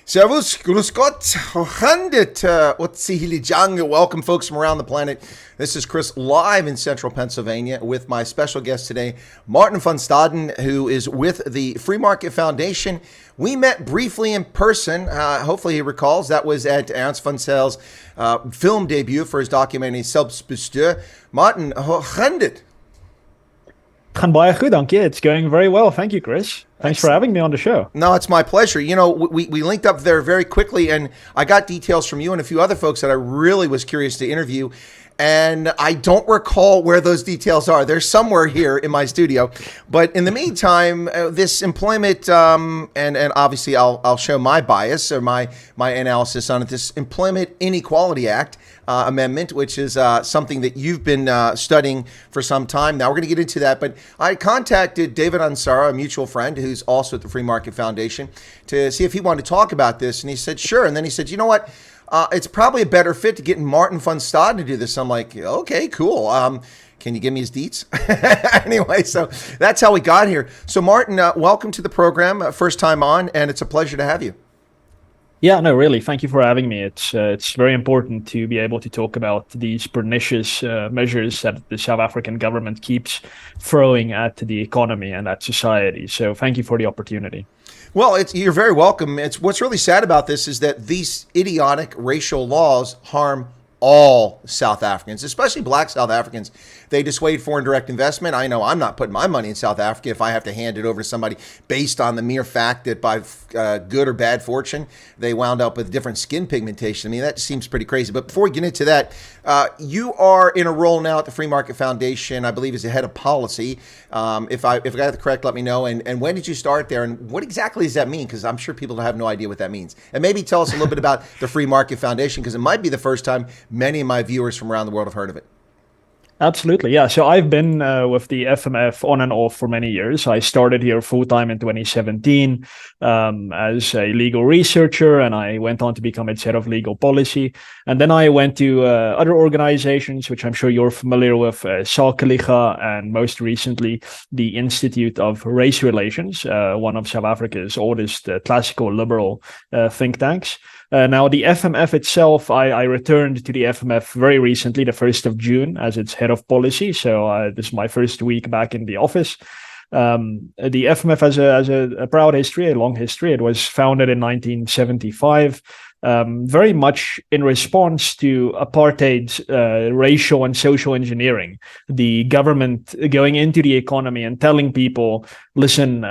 Servus, grüß Gott, Hochandet, Otsihilijange. Welcome, folks from around the planet. This is Chris live in central Pennsylvania with my special guest today, Martin van Staden, who is with the Free Market Foundation. We met briefly in person. Hopefully he recalls. That was at Ernst van Zyls' film debut for his documentary Selbstbesteur. Martin, Hochandet. Gaan baie goed, dankie. It's going very well. Thank you, Chris. Thanks for having me on the show. No, it's my pleasure. You know, we linked up there very quickly, and I got details from you and a few other folks that I really was curious to interview. And I don't recall where those details are. They're somewhere here in my studio. But in the meantime, this employment, and obviously I'll show my bias or my analysis on it, this Employment Inequality Act amendment, which is something that you've been studying for some time now. We're going to get into that. But I contacted David Ansara, a mutual friend who's also at the Free Market Foundation, to see if he wanted to talk about this. And he said, sure. And then he said, you know what? It's probably a better fit to get Martin van Staden to do this. I'm like, okay, cool. Can you give me his deets? Anyway, so that's how we got here. So Martin, welcome to the program. First time on, and it's a pleasure to have you. Yeah, no, really. Thank you for having me. It's very important to be able to talk about these pernicious measures that the South African government keeps throwing at the economy and at society. So thank you for the opportunity. Well, you're very welcome. What's really sad about this is that these idiotic racial laws harm all South Africans, especially black South Africans. They dissuade foreign direct investment. I know I'm not putting my money in South Africa if I have to hand it over to somebody based on the mere fact that by good or bad fortune, they wound up with different skin pigmentation. I mean, that seems pretty crazy. But before we get into that, you are in a role now at the Free Market Foundation, I believe, as the head of policy. If I got it correct, let me know. And when did you start there? And what exactly does that mean? Because I'm sure people have no idea what that means. And maybe tell us a little bit about the Free Market Foundation, because it might be the first time many of my viewers from around the world have heard of it. Absolutely. Yeah. So I've been with the FMF on and off for many years. I started here full-time in 2017 as a legal researcher, and I went on to become its head of legal policy. And then I went to other organizations, which I'm sure you're familiar with, Sakeliga, and most recently, the Institute of Race Relations, one of South Africa's oldest classical liberal think tanks. Now, the FMF itself, I returned to the FMF very recently, the 1st of June, as its head of policy. So this is my first week back in the office. The FMF has a proud history, a long history. It was founded in 1975, very much in response to apartheid's racial and social engineering. The government going into the economy and telling people, listen,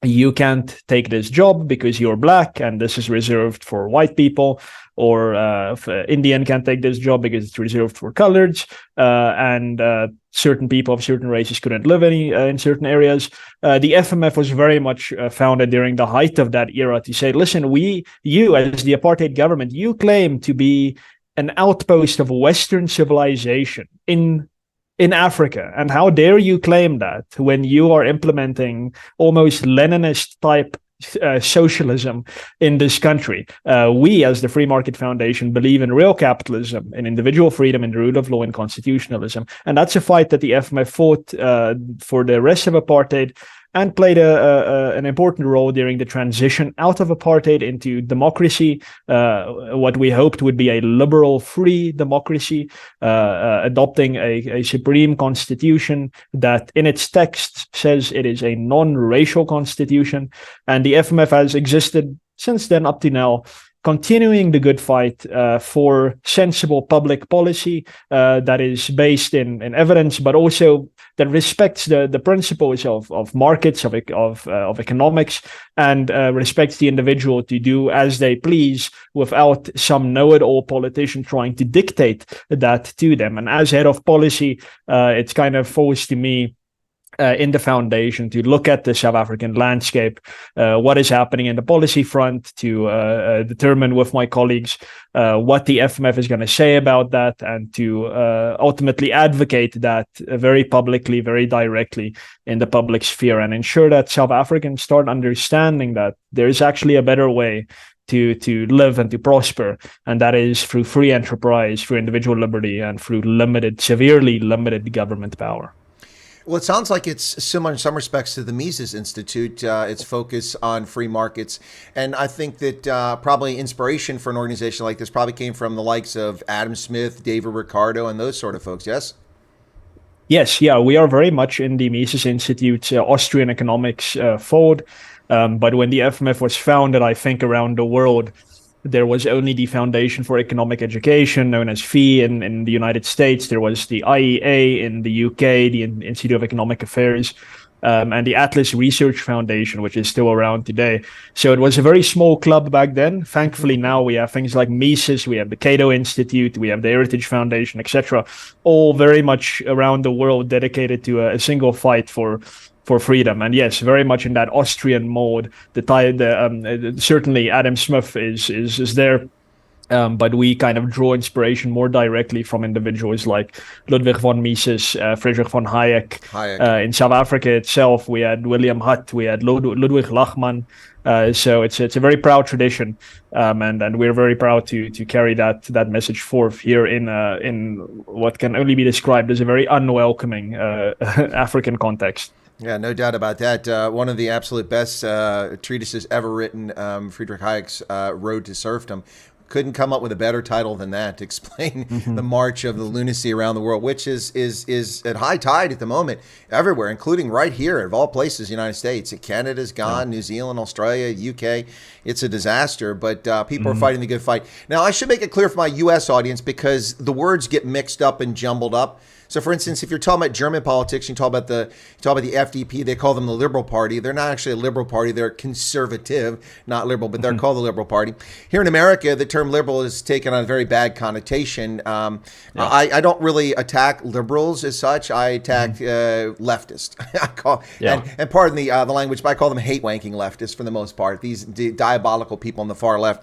you can't take this job because you're black and this is reserved for white people, or if Indian can't take this job because it's reserved for coloreds, and certain people of certain races couldn't live in certain areas. The FMF was very much founded during the height of that era to say, listen, you as the apartheid government, you claim to be an outpost of Western civilization in Africa. And how dare you claim that when you are implementing almost Leninist type socialism in this country? We, as the Free Market Foundation, believe in real capitalism, in individual freedom, in the rule of law, and constitutionalism. And that's a fight that the FMF fought for the rest of apartheid, and played an important role during the transition out of apartheid into democracy, what we hoped would be a liberal, free democracy, adopting a supreme constitution that in its text says it is a non-racial constitution. And the FMF has existed since then up to now, continuing the good fight for sensible public policy that is based in evidence, but also that respects the principles of markets, of economics, and respects the individual to do as they please without some know-it-all politician trying to dictate that to them. And as head of policy, it's kind of falls to me in the foundation to look at the South African landscape, what is happening in the policy front, to determine with my colleagues what the FMF is going to say about that, and to ultimately advocate that very publicly, very directly in the public sphere, and ensure that South Africans start understanding that there is actually a better way to live and to prosper, and that is through free enterprise, through individual liberty, and through severely limited government power. Well, it sounds like it's similar in some respects to the Mises Institute, its focus on free markets. And I think that probably inspiration for an organization like this probably came from the likes of Adam Smith, David Ricardo, and those sort of folks, yes? Yes, yeah, we are very much in the Mises Institute's Austrian economics fold. But when the FMF was founded, I think around the world, there was only the Foundation for Economic Education, known as FEE in the United States. There was the IEA in the UK, the Institute of Economic Affairs, and the Atlas Research Foundation, which is still around today. So it was a very small club back then. Thankfully, now we have things like Mises, we have the Cato Institute, we have the Heritage Foundation, etc., all very much around the world dedicated to a single fight for freedom. And yes, very much in that Austrian mold. Certainly Adam Smith is there, but we kind of draw inspiration more directly from individuals like Ludwig von Mises, Friedrich von Hayek. In South Africa itself, we had William Hutt, we had Ludwig Lachmann. So it's a very proud tradition, and we're very proud to carry that message forth here in what can only be described as a very unwelcoming African context. Yeah, no doubt about that. One of the absolute best treatises ever written, Friedrich Hayek's Road to Serfdom. Couldn't come up with a better title than that to explain the march of the lunacy around the world, which is at high tide at the moment everywhere, including right here, of all places, the United States. Canada's gone, New Zealand, Australia, UK. It's a disaster, but people are fighting the good fight. Now, I should make it clear for my U.S. audience, because the words get mixed up and jumbled up. So, for instance, if you're talking about German politics, you talk about the FDP. They call them the Liberal Party. They're not actually a Liberal Party. They're conservative, not liberal, but they're called the Liberal Party. Here in America, the term liberal is taken on a very bad connotation. I don't really attack liberals as such. I attack leftists. And pardon the language, but I call them hate-wanking leftists for the most part. These diabolical people on the far left.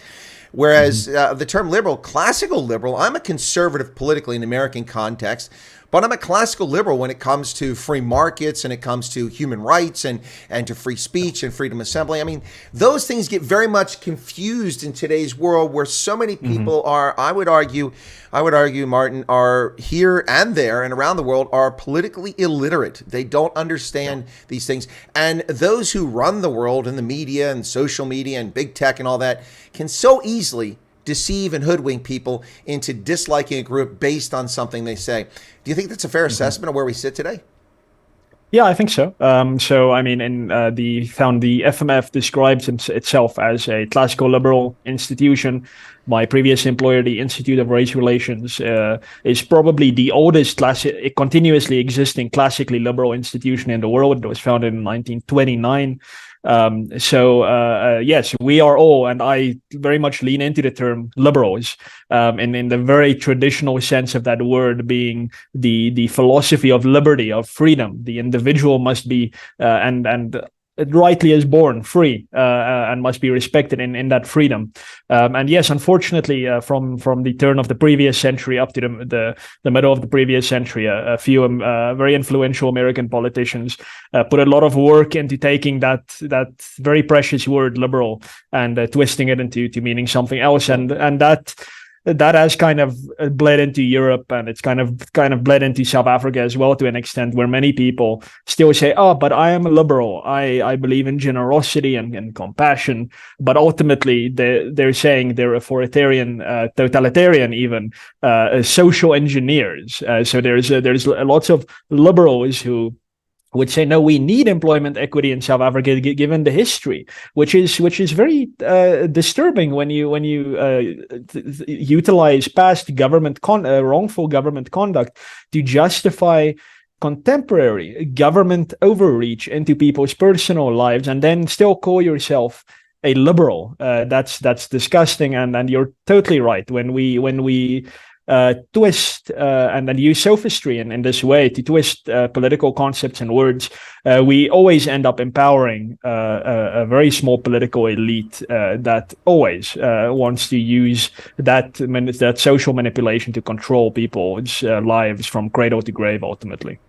Whereas the term liberal, classical liberal, I'm a conservative politically in American context, but I'm a classical liberal when it comes to free markets and it comes to human rights and to free speech and freedom of assembly. I mean, those things get very much confused in today's world, where so many people are, I would argue, Martin, are here and there and around the world are politically illiterate. They don't understand these things. And those who run the world in the media and social media and big tech and all that can so easily deceive and hoodwink people into disliking a group based on something they say. Do you think that's a fair assessment of where we sit today? Yeah, I think so. So, I mean, the FMF describes itself as a classical liberal institution. My previous employer, the Institute of Race Relations, is probably the oldest continuously existing classically liberal institution in the world. It was founded in 1929. Yes, we are all, and I very much lean into the term liberals, in the very traditional sense of that word, being the philosophy of liberty, of freedom. The individual must be, and rightly is born free, and must be respected in that freedom. And yes, unfortunately, from the turn of the previous century up to the middle of the previous century, a few very influential American politicians put a lot of work into taking that very precious word liberal and twisting it into meaning something else, and that has kind of bled into Europe, and it's kind of bled into South Africa as well, to an extent, where many people still say, "Oh, but I am a liberal. I believe in generosity and compassion." But ultimately, they're saying they're authoritarian, totalitarian, even social engineers. So there's lots of liberals who would say, no, we need employment equity in South Africa given the history, which is very disturbing when you utilize past wrongful government conduct to justify contemporary government overreach into people's personal lives, and then still call yourself a liberal. That's disgusting, and you're totally right. When we twist and then use sophistry in this way to twist political concepts and words, we always end up empowering a very small political elite that always wants to use that social manipulation to control people's lives from cradle to grave, ultimately.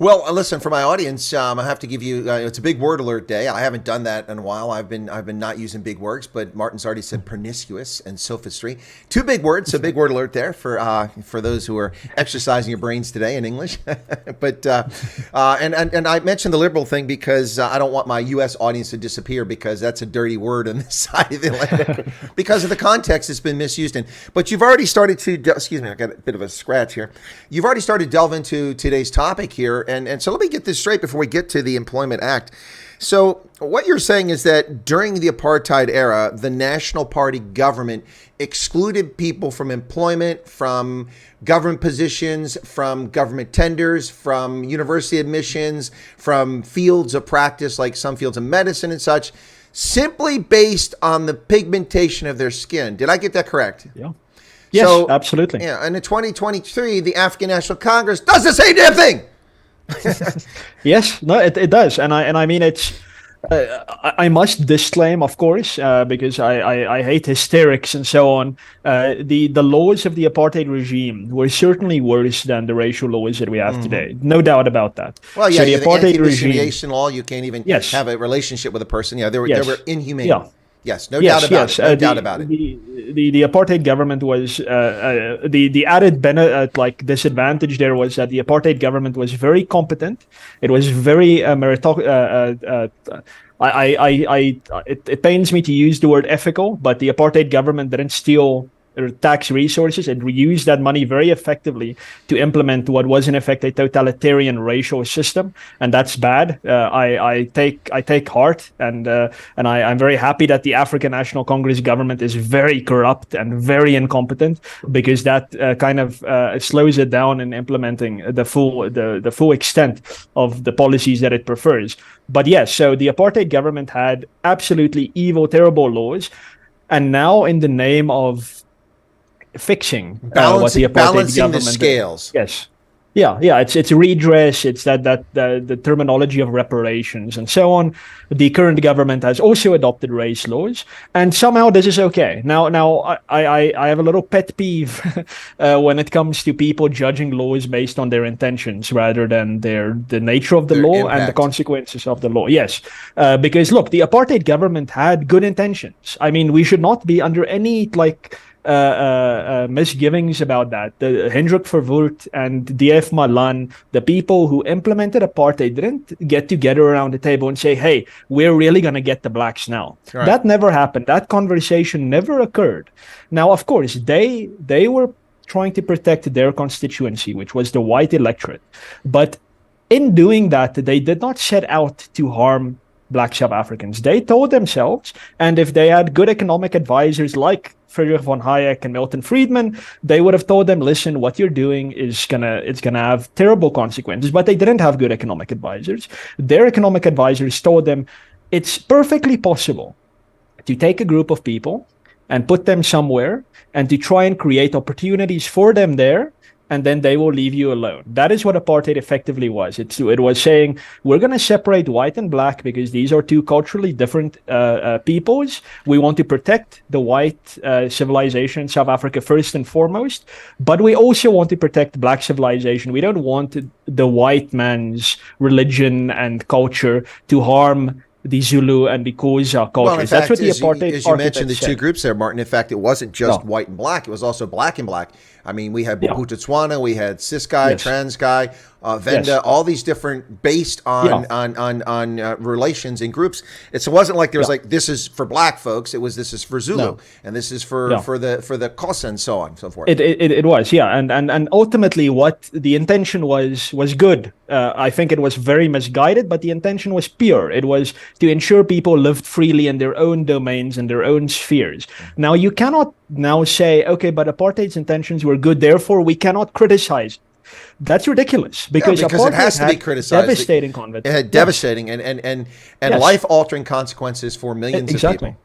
Well, listen, for my audience, I have to give you. It's a big word alert day. I haven't done that in a while. I've been not using big words, but Martin's already said pernicious and sophistry. Two big words. So big word alert there for those who are exercising your brains today in English. But and I mentioned the liberal thing because I don't want my U.S. audience to disappear because that's a dirty word on this side of the Atlantic because of the context it's been misused in. But you've already started to. Excuse me, I got a bit of a scratch here. You've already started to delve into today's topic here. And so let me get this straight before we get to the Employment Act. So what you're saying is that during the apartheid era, the National Party government excluded people from employment, from government positions, from government tenders, from university admissions, from fields of practice like some fields of medicine and such, simply based on the pigmentation of their skin. Did I get that correct? Yeah. Yes, so, absolutely. Yeah, and in 2023, the African National Congress does the same damn thing. Yes, no, it does, and I mean it's. I must disclaim, of course, because I hate hysterics and so on. The laws of the apartheid regime were certainly worse than the racial laws that we have today. No doubt about that. Well, yeah, so the apartheid regime law, you can't even have a relationship with a person. Yeah, they were inhumane. Yeah. Yes, no doubt about it. No doubt about it. The apartheid government was the added disadvantage there was that the apartheid government was very competent. It was very it pains me to use the word ethical, but the apartheid government didn't steal tax resources and reused that money very effectively to implement what was in effect a totalitarian racial system, and that's bad. I take heart, and I'm very happy that the African National Congress government is very corrupt and very incompetent, because that kind of slows it down in implementing the full extent of the policies that it prefers. But yes, so the apartheid government had absolutely evil, terrible laws, and now in the name of fixing what the apartheid government the scales. Yes. Yeah, it's redress, it's the terminology of reparations and so on. The current government has also adopted race laws, and somehow this is okay. Now I have a little pet peeve when it comes to people judging laws based on their intentions rather than the nature of the law impact. And the consequences of the law. Yes, because look, the apartheid government had good intentions. I mean, we should not be under any misgivings about that. The Hendrik Verwoerd and D.F. Malan, the people who implemented apartheid, didn't get together around the table and say, hey, we're really going to get the blacks now. Right. That never happened. That conversation never occurred. Now, of course, they were trying to protect their constituency, which was the white electorate. But in doing that, they did not set out to harm Black South Africans. They told themselves, and if they had good economic advisors like Friedrich von Hayek and Milton Friedman, they would have told them, listen, what you're doing it's gonna have terrible consequences. But they didn't have good economic advisors. Their economic advisors told them it's perfectly possible to take a group of people and put them somewhere and to try and create opportunities for them there, and then they will leave you alone. That is what apartheid effectively was. It was saying, we're going to separate white and black because these are two culturally different peoples. We want to protect the white civilization in South Africa first and foremost, but we also want to protect black civilization. We don't want the white man's religion and culture to harm the Zulu and the Xhosa cultures. Well, that's what the apartheid as you mentioned, the two groups there, Martin. In fact, it wasn't just white and black. It was also black and black. I mean, we had Bophuthatswana, we had cis guy, trans guy, Venda, all these different based on relations in groups. It wasn't like there was like, this is for black folks. It was, this is for Zulu, and this is for the Xhosa and so on and so forth. It was, and ultimately what the intention was good. I think it was very misguided, but the intention was pure. It was to ensure people lived freely in their own domains and their own spheres. Now, you cannot now say, okay, but apartheid's intentions were good, therefore we cannot criticize. That's ridiculous because it has to be criticized. Devastating consequences. It had devastating and life-altering consequences for millions of people.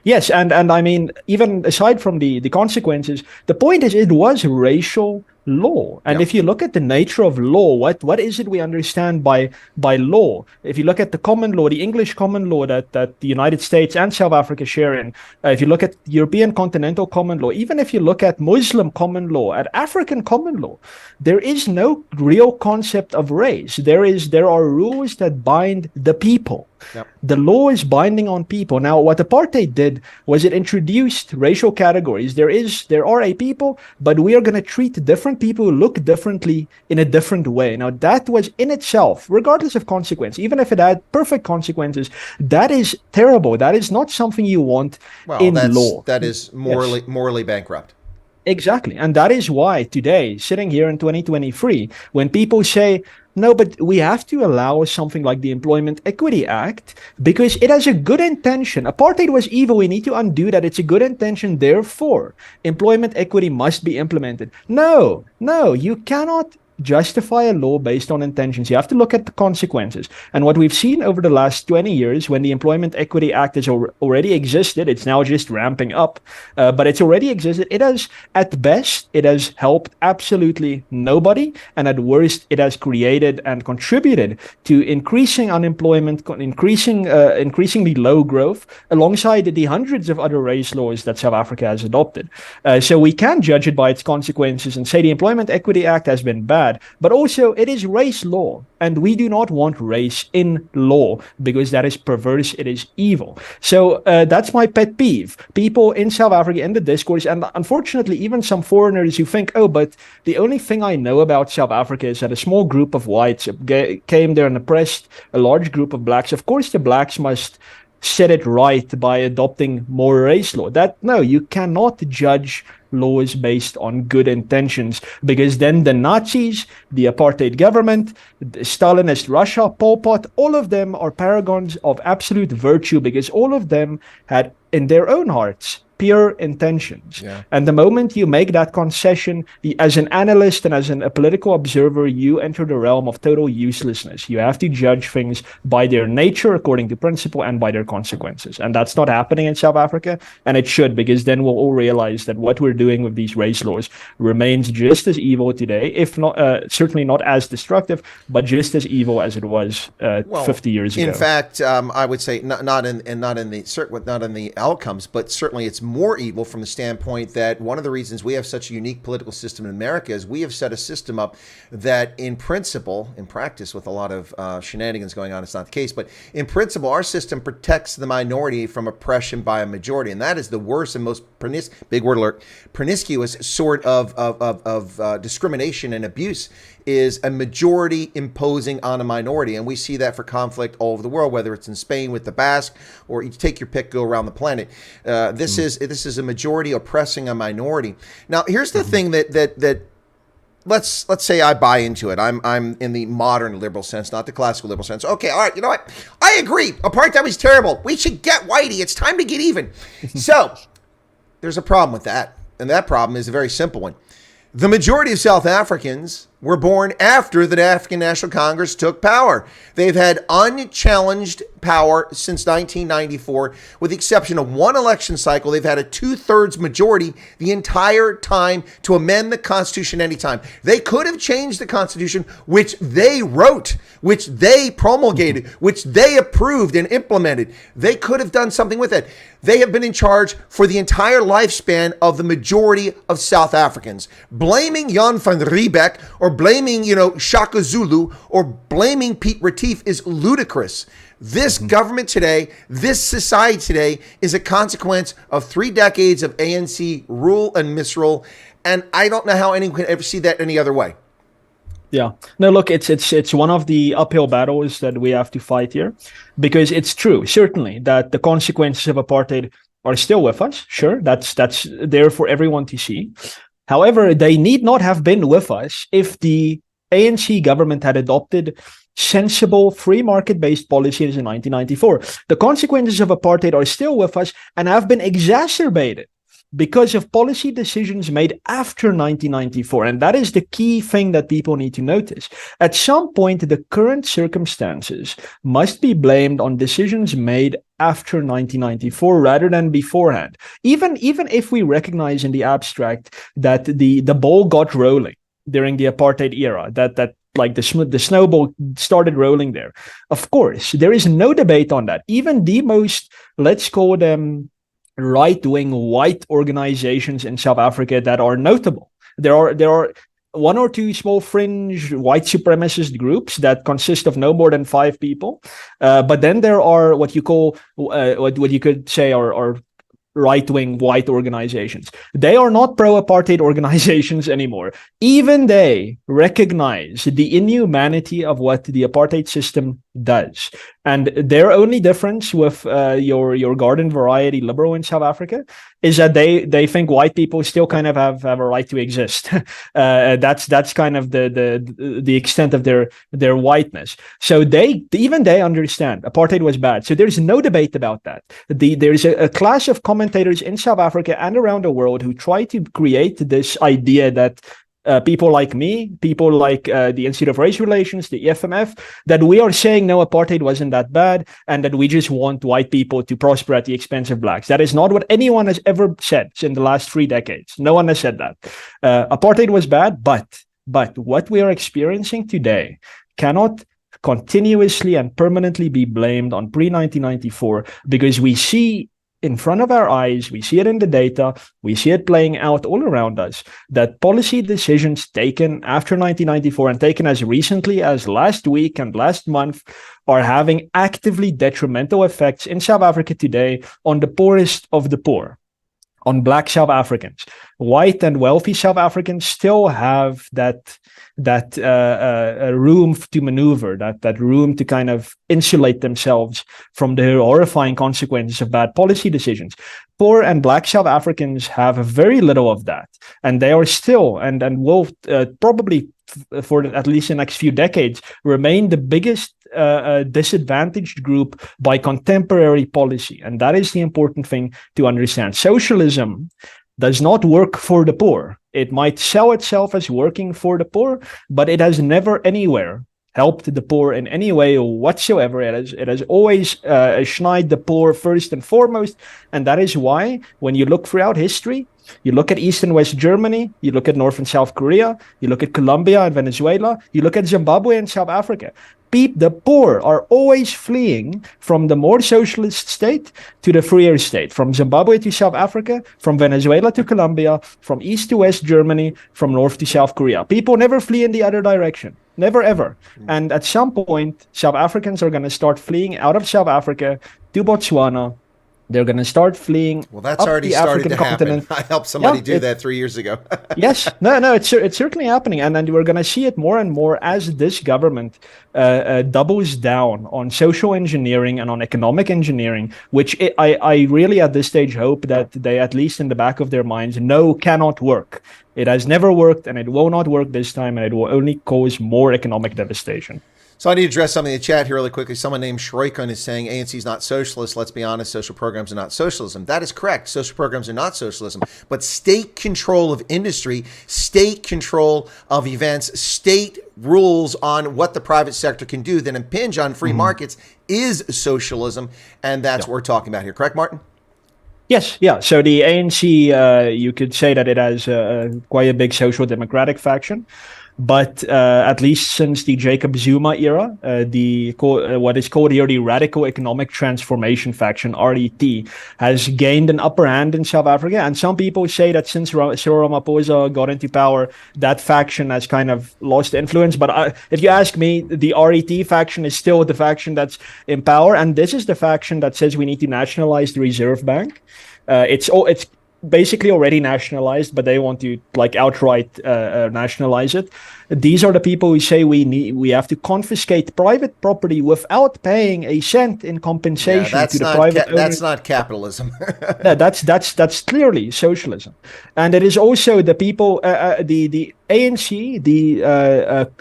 Yes, and I mean, even aside from the consequences, the point is it was racial law. And Yep. if you look at the nature of law, what is it we understand by law? If you look at the common law, the English common law that the United States and South Africa share in, if you look at European continental common law, even if you look at Muslim common law, at African common law, there is no real concept of race. There are rules that bind the people. Yep. The law is binding on people. Now, what apartheid did was it introduced racial categories. There are a people, but we are going to treat different people who look differently in a different way. Now, that was in itself, regardless of consequence, even if it had perfect consequences, that is terrible. That is not something you want in law. That is morally bankrupt. Exactly. And that is why today, sitting here in 2023, when people say, no, but we have to allow something like the Employment Equity Act because it has a good intention. Apartheid was evil. We need to undo that. It's a good intention. Therefore, employment equity must be implemented. No, you cannot justify a law based on intentions. You have to look at the consequences. And what we've seen over the last 20 years, when the Employment Equity Act has already existed, it's now just ramping up, but it's already existed. It has, at best, it has helped absolutely nobody, and at worst, it has created and contributed to increasing unemployment, increasingly low growth, alongside the hundreds of other race laws that South Africa has adopted. So we can judge it by its consequences and say the Employment Equity Act has been bad. But also, it is race law, and we do not want race in law because that is perverse, it is evil. So that's my pet peeve. People in South Africa, in the discourse, and unfortunately, even some foreigners who think, oh, but the only thing I know about South Africa is that a small group of whites came there and oppressed a large group of blacks. Of course, the blacks must set it right by adopting more race law. No, you cannot judge laws based on good intentions, because then the Nazis, the apartheid government, the Stalinist Russia, Pol Pot, all of them are paragons of absolute virtue because all of them had in their own hearts pure intentions. Yeah. And the moment you make that concession, as an analyst and as a political observer, you enter the realm of total uselessness. You have to judge things by their nature, according to principle, and by their consequences. And that's not happening in South Africa, and it should, because then we'll all realize that what we're doing with these race laws remains just as evil today, if not, certainly not as destructive, but just as evil as it was 50 years ago. In fact, I would say not in the outcomes, but certainly it's more evil from the standpoint that one of the reasons we have such a unique political system in America is we have set a system up that in principle, in practice with a lot of shenanigans going on, it's not the case, but in principle, our system protects the minority from oppression by a majority. And that is the worst and most big word alert, promiscuous sort of discrimination and abuse is a majority imposing on a minority. And we see that for conflict all over the world, whether it's in Spain with the Basque, or you take your pick, go around the planet. This is a majority oppressing a minority. Now, here's the thing that let's say I buy into it. I'm in the modern liberal sense, not the classical liberal sense. Okay, all right, you know what? I agree. Apartheid was terrible. We should get whitey. It's time to get even. So there's a problem with that. And that problem is a very simple one. The majority of South Africans were born after the African National Congress took power. They've had unchallenged power since 1994, with the exception of one election cycle. They've had a 2/3 majority the entire time to amend the Constitution anytime. They could have changed the Constitution, which they wrote, which they promulgated, which they approved and implemented. They could have done something with it. They have been in charge for the entire lifespan of the majority of South Africans. Blaming Jan van Riebeck or blaming, Shaka Zulu or blaming Pete Retief is ludicrous. This government today, this society today is a consequence of 3 decades of ANC rule and misrule. And I don't know how anyone can ever see that any other way. Yeah. No, look, it's one of the uphill battles that we have to fight here, because it's true, certainly, that the consequences of apartheid are still with us. Sure, that's there for everyone to see. However, they need not have been with us if the ANC government had adopted sensible free market-based policies in 1994. The consequences of apartheid are still with us and have been exacerbated because of policy decisions made after 1994. And that is the key thing that people need to notice. At some point, the current circumstances must be blamed on decisions made after 1994 rather than beforehand. Even if we recognize in the abstract that the ball got rolling during the apartheid era, that like the snowball started rolling there. Of course, there is no debate on that. Even the most, let's call them right-wing white organizations in South Africa that are notable. There are one or two small fringe white supremacist groups that consist of no more than 5 people. But then there are what you call, what you could say are right-wing white organizations. They are not pro-apartheid organizations anymore. Even they recognize the inhumanity of what the apartheid system does. And their only difference with your garden variety liberal in South Africa is that they think white people still kind of have a right to exist. That's kind of the extent of their whiteness. So they understand apartheid was bad. So there's no debate about that. There's a class of commentators in South Africa and around the world who try to create this idea that people like me, people like the Institute of Race Relations, the EFMF, that we are saying, no, apartheid wasn't that bad, and that we just want white people to prosper at the expense of blacks. That is not what anyone has ever said in the last 3 decades. No one has said that. Apartheid was bad, but what we are experiencing today cannot continuously and permanently be blamed on pre-1994, because we see in front of our eyes, we see it in the data, we see it playing out all around us, that policy decisions taken after 1994 and taken as recently as last week and last month are having actively detrimental effects in South Africa today on the poorest of the poor, on Black South Africans. White and wealthy South Africans still have that room to maneuver, that room to kind of insulate themselves from the horrifying consequences of bad policy decisions. Poor and Black South Africans have very little of that, and they are still and will probably for at least the next few decades remain the biggest disadvantaged group by contemporary policy. And that is the important thing to understand. Socialism does not work for the poor. It might sell itself as working for the poor, but it has never anywhere helped the poor in any way whatsoever. It has always schneid the poor first and foremost. And that is why when you look throughout history, you look at East and West Germany, you look at North and South Korea, you look at Colombia and Venezuela, you look at Zimbabwe and South Africa. The poor are always fleeing from the more socialist state to the freer state, from Zimbabwe to South Africa, from Venezuela to Colombia, from East to West Germany, from North to South Korea. People never flee in the other direction. Never, ever. And at some point, South Africans are going to start fleeing out of South Africa to Botswana. They're going to start fleeing. Well, that's already started to happen. I helped somebody do that 3 years ago. Yes. No, it's certainly happening. And we're going to see it more and more as this government doubles down on social engineering and on economic engineering, which I really at this stage hope that they, at least in the back of their minds, know cannot work. It has never worked, and it will not work this time, and it will only cause more economic devastation. So I need to address something in the chat here really quickly. Someone named Shroikon is saying ANC is not socialist. Let's be honest, social programs are not socialism. That is correct. Social programs are not socialism. But state control of industry, state control of events, state rules on what the private sector can do that impinge on free markets is socialism. And that's what we're talking about here. Correct, Martin? Yes, yeah. So the ANC, you could say that it has quite a big social democratic faction. But at least since the Jacob Zuma era, what is called here the Radical Economic Transformation faction, RET, has gained an upper hand in South Africa. And some people say that since Cyril Ramaphosa got into power, that faction has kind of lost influence. But if you ask me, the RET faction is still the faction that's in power. And this is the faction that says we need to nationalize the Reserve Bank. It's basically already nationalized, but they want to outright nationalize it. These are the people who say we have to confiscate private property without paying a cent in compensation to the private owners. That's not capitalism. No, that's clearly socialism. And it is also the people, the ANC,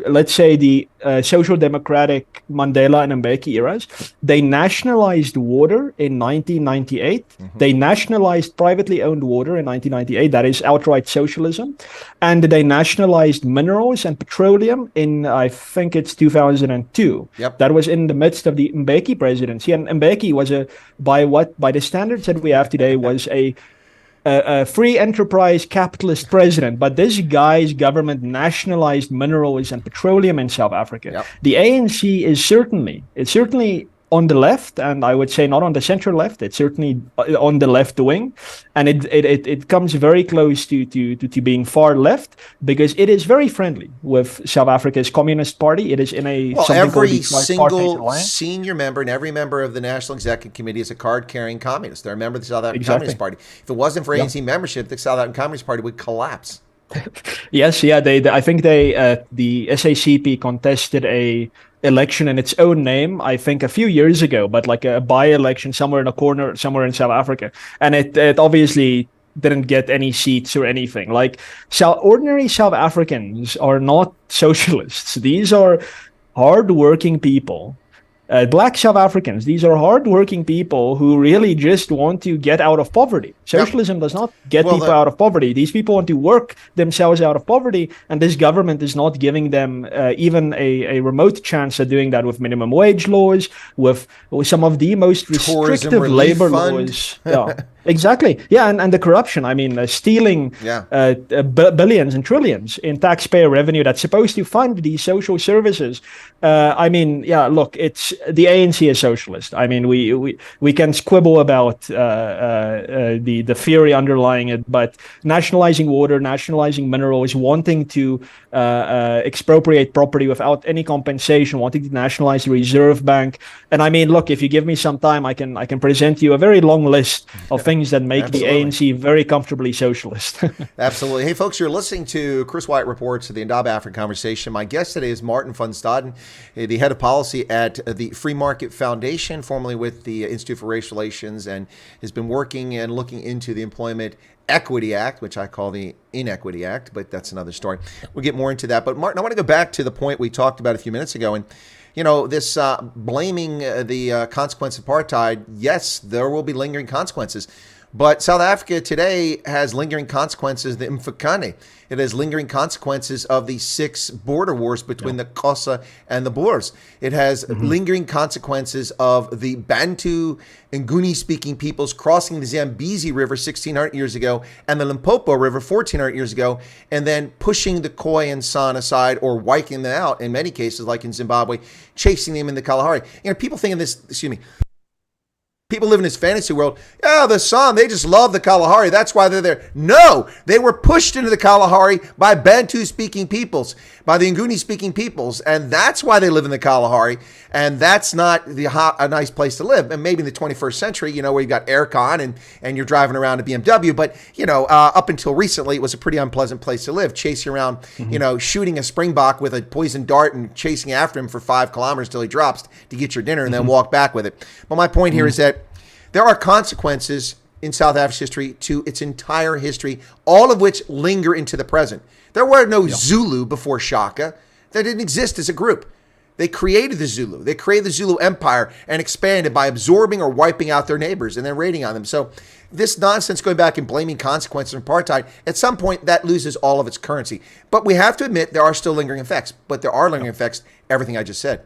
let's say the social democratic Mandela and Mbeki eras, they nationalized water in 1998. They nationalized privately owned water in 1998. That is outright socialism. And they nationalized minerals and petroleum in, I think it's 2002. Yep. That was in the midst of the Mbeki presidency, and Mbeki was by the standards that we have today, was a free enterprise capitalist president. But this guy's government nationalized minerals and petroleum in South Africa. Yep. The ANC is certainly on the left, and I would say not on the center left. It's certainly on the left wing, and it comes very close to being far left, because it is very friendly with South Africa's Communist Party. It is in a every single senior member and every member of the National Executive Committee is a card-carrying communist. They're a member of the South African Communist Party. If it wasn't for ANC membership, the South African Communist Party would collapse. Yes, yeah. I think the SACP contested a election in its own name, I think a few years ago, but like a by-election somewhere in a corner, somewhere in South Africa. And it obviously didn't get any seats or anything. Like, ordinary South Africans are not socialists. These are hard-working people. Black South Africans, these are hard-working people who really just want to get out of poverty. Socialism does not get people out of poverty. These people want to work themselves out of poverty, and this government is not giving them even a remote chance at doing that with minimum wage laws, with some of the most restrictive labor laws. Yeah. Exactly. Yeah, and the corruption. I mean, stealing billions and trillions in taxpayer revenue that's supposed to fund these social services. I mean, yeah, look, it's the ANC is socialist. I mean, we can squibble about the theory underlying it, but nationalizing water, nationalizing minerals, wanting to expropriate property without any compensation, wanting to nationalize the Reserve Bank. And I mean, look, if you give me some time, I can present you a very long list of things that make the ANC very comfortably socialist. Absolutely. Hey, folks, you're listening to Chris Wyatt Reports, the Indaba Africa Conversation. My guest today is Martin van Staden, the head of policy at the Free Market Foundation, formerly with the Institute for Race Relations, and has been working and looking into the Employment Equity Act, which I call the Inequity Act, but that's another story. We'll get more into that. But Martin, I want to go back to the point we talked about a few minutes ago, and you know, this blaming the consequence of apartheid, yes, there will be lingering consequences. But South Africa today has lingering consequences, the Mfecane. It has lingering consequences of the 6 border wars between the Xhosa and the Boers. It has lingering consequences of the Bantu and Nguni-speaking peoples crossing the Zambezi River 1,600 years ago and the Limpopo River 1,400 years ago, and then pushing the Khoi and San aside or wiping them out in many cases, like in Zimbabwe, chasing them in the Kalahari. You know, people think in this, people live in this fantasy world. Yeah, the San, they just love the Kalahari. That's why they're there. No, they were pushed into the Kalahari by Bantu-speaking peoples, by the Nguni-speaking peoples, and that's why they live in the Kalahari. And that's not a nice place to live. And maybe in the 21st century, you know, where you've got aircon and you're driving around a BMW. But, you know, up until recently, it was a pretty unpleasant place to live, chasing around, you know, shooting a springbok with a poison dart and chasing after him for 5 kilometers till he drops to get your dinner and then walk back with it. But my point here is that there are consequences in South Africa's history to its entire history, all of which linger into the present. There were no Zulu before Shaka. They didn't exist as a group. They created the Zulu. They created the Zulu Empire and expanded by absorbing or wiping out their neighbors and then raiding on them. So this nonsense going back and blaming consequences of apartheid, at some point that loses all of its currency. But we have to admit there are still lingering effects. But there are lingering effects, everything I just said.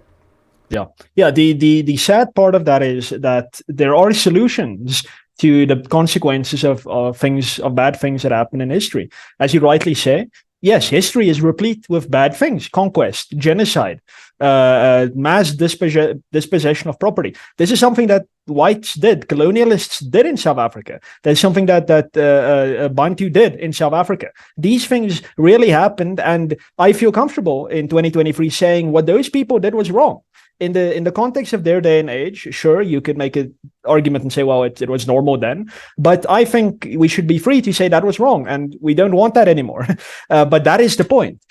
Yeah. The sad part of that is that there are solutions to the consequences of bad things that happen in history. As you rightly say, yes, history is replete with bad things: conquest, genocide, mass dispossession of property. This is something that whites did, colonialists did in South Africa. That's something that Bantu did in South Africa. These things really happened, and I feel comfortable in 2023 saying what those people did was wrong. In the context of their day and age, sure, you could make an argument and say, well, it was normal then. But I think we should be free to say that was wrong, and we don't want that anymore. But that is the point.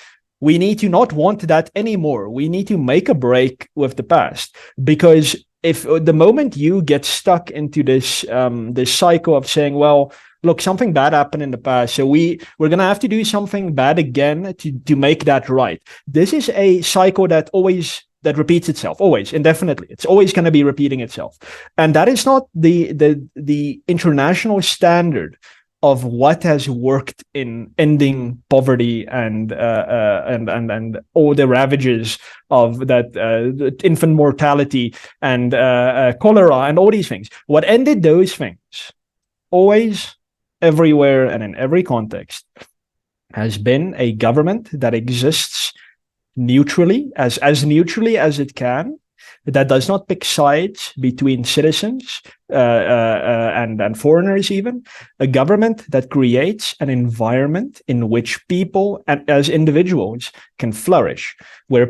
We need to not want that anymore. We need to make a break with the past, because if the moment you get stuck into this cycle of saying, well, look, something bad happened in the past, so we're going to have to do something bad again to make that right. This is a cycle that repeats itself, always, indefinitely. It's always going to be repeating itself. And that is not the international standard of what has worked in ending poverty and all the ravages of that infant mortality and cholera and all these things. What ended those things, always, everywhere, and in every context, has been a government that exists neutrally, as neutrally as it can, that does not pick sides between citizens and foreigners even, a government that creates an environment in which people and as individuals can flourish, where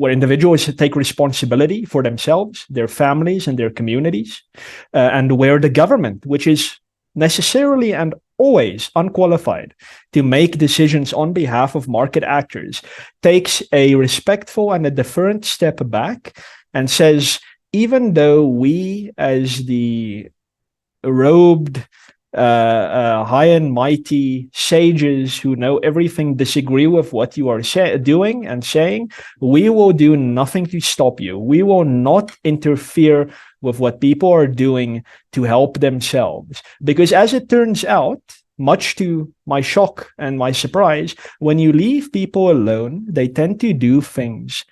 individuals take responsibility for themselves, their families, and their communities, and where the government, which is necessarily and always unqualified to make decisions on behalf of market actors, takes a respectful and a deferent step back and says, even though we as the robed high and mighty sages who know everything disagree with what you are doing and saying, we will do nothing to stop you. We will not interfere with what people are doing to help themselves. Because as it turns out, much to my shock and my surprise, when you leave people alone, they tend to do things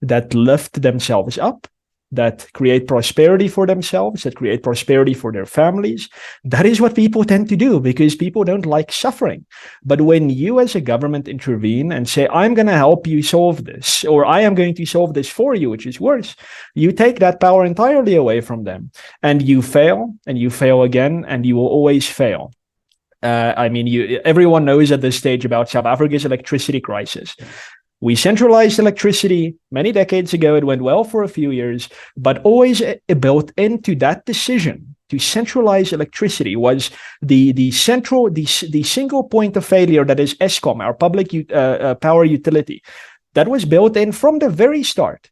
that lift themselves up, that create prosperity for themselves, that create prosperity for their families. That is what people tend to do because people don't like suffering. But when you as a government intervene and say, I'm going to help you solve this, or I am going to solve this for you, which is worse, you take that power entirely away from them. And you fail again, and you will always fail. Everyone knows at this stage about South Africa's electricity crisis. We centralized electricity many decades ago. It went well for a few years, but always built into that decision to centralize electricity was the single point of failure that is Eskom, our public power utility. That was built in from the very start.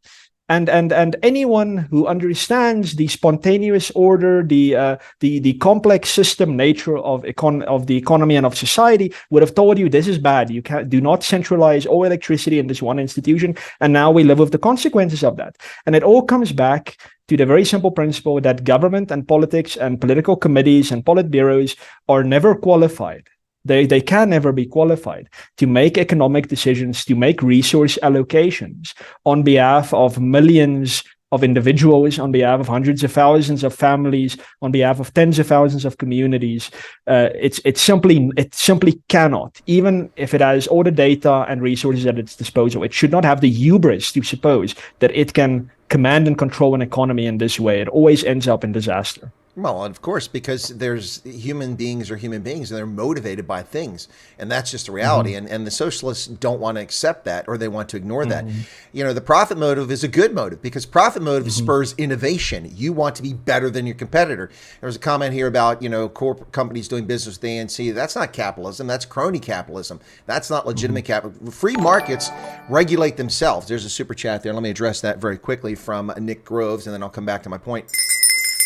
And anyone who understands the spontaneous order, the complex system nature of the economy and of society would have told you this is bad. You do not centralize all electricity in this one institution. And now we live with the consequences of that. And it all comes back to the very simple principle that government and politics and political committees and politburos are never qualified. They can never be qualified to make economic decisions, to make resource allocations on behalf of millions of individuals, on behalf of hundreds of thousands of families, on behalf of tens of thousands of communities. It simply cannot, even if it has all the data and resources at its disposal. It should not have the hubris to suppose that it can command and control an economy in this way. It always ends up in disaster. Well, of course, because there's human beings and they're motivated by things. And that's just a reality. Mm-hmm. And the socialists don't want to accept that, or they want to ignore that. You know, the profit motive is a good motive because profit motive spurs innovation. You want to be better than your competitor. There was a comment here about, corporate companies doing business with the ANC. That's not capitalism. That's crony capitalism. That's not legitimate capital. Free markets regulate themselves. There's a super chat there. Let me address that very quickly from Nick Groves, and then I'll come back to my point.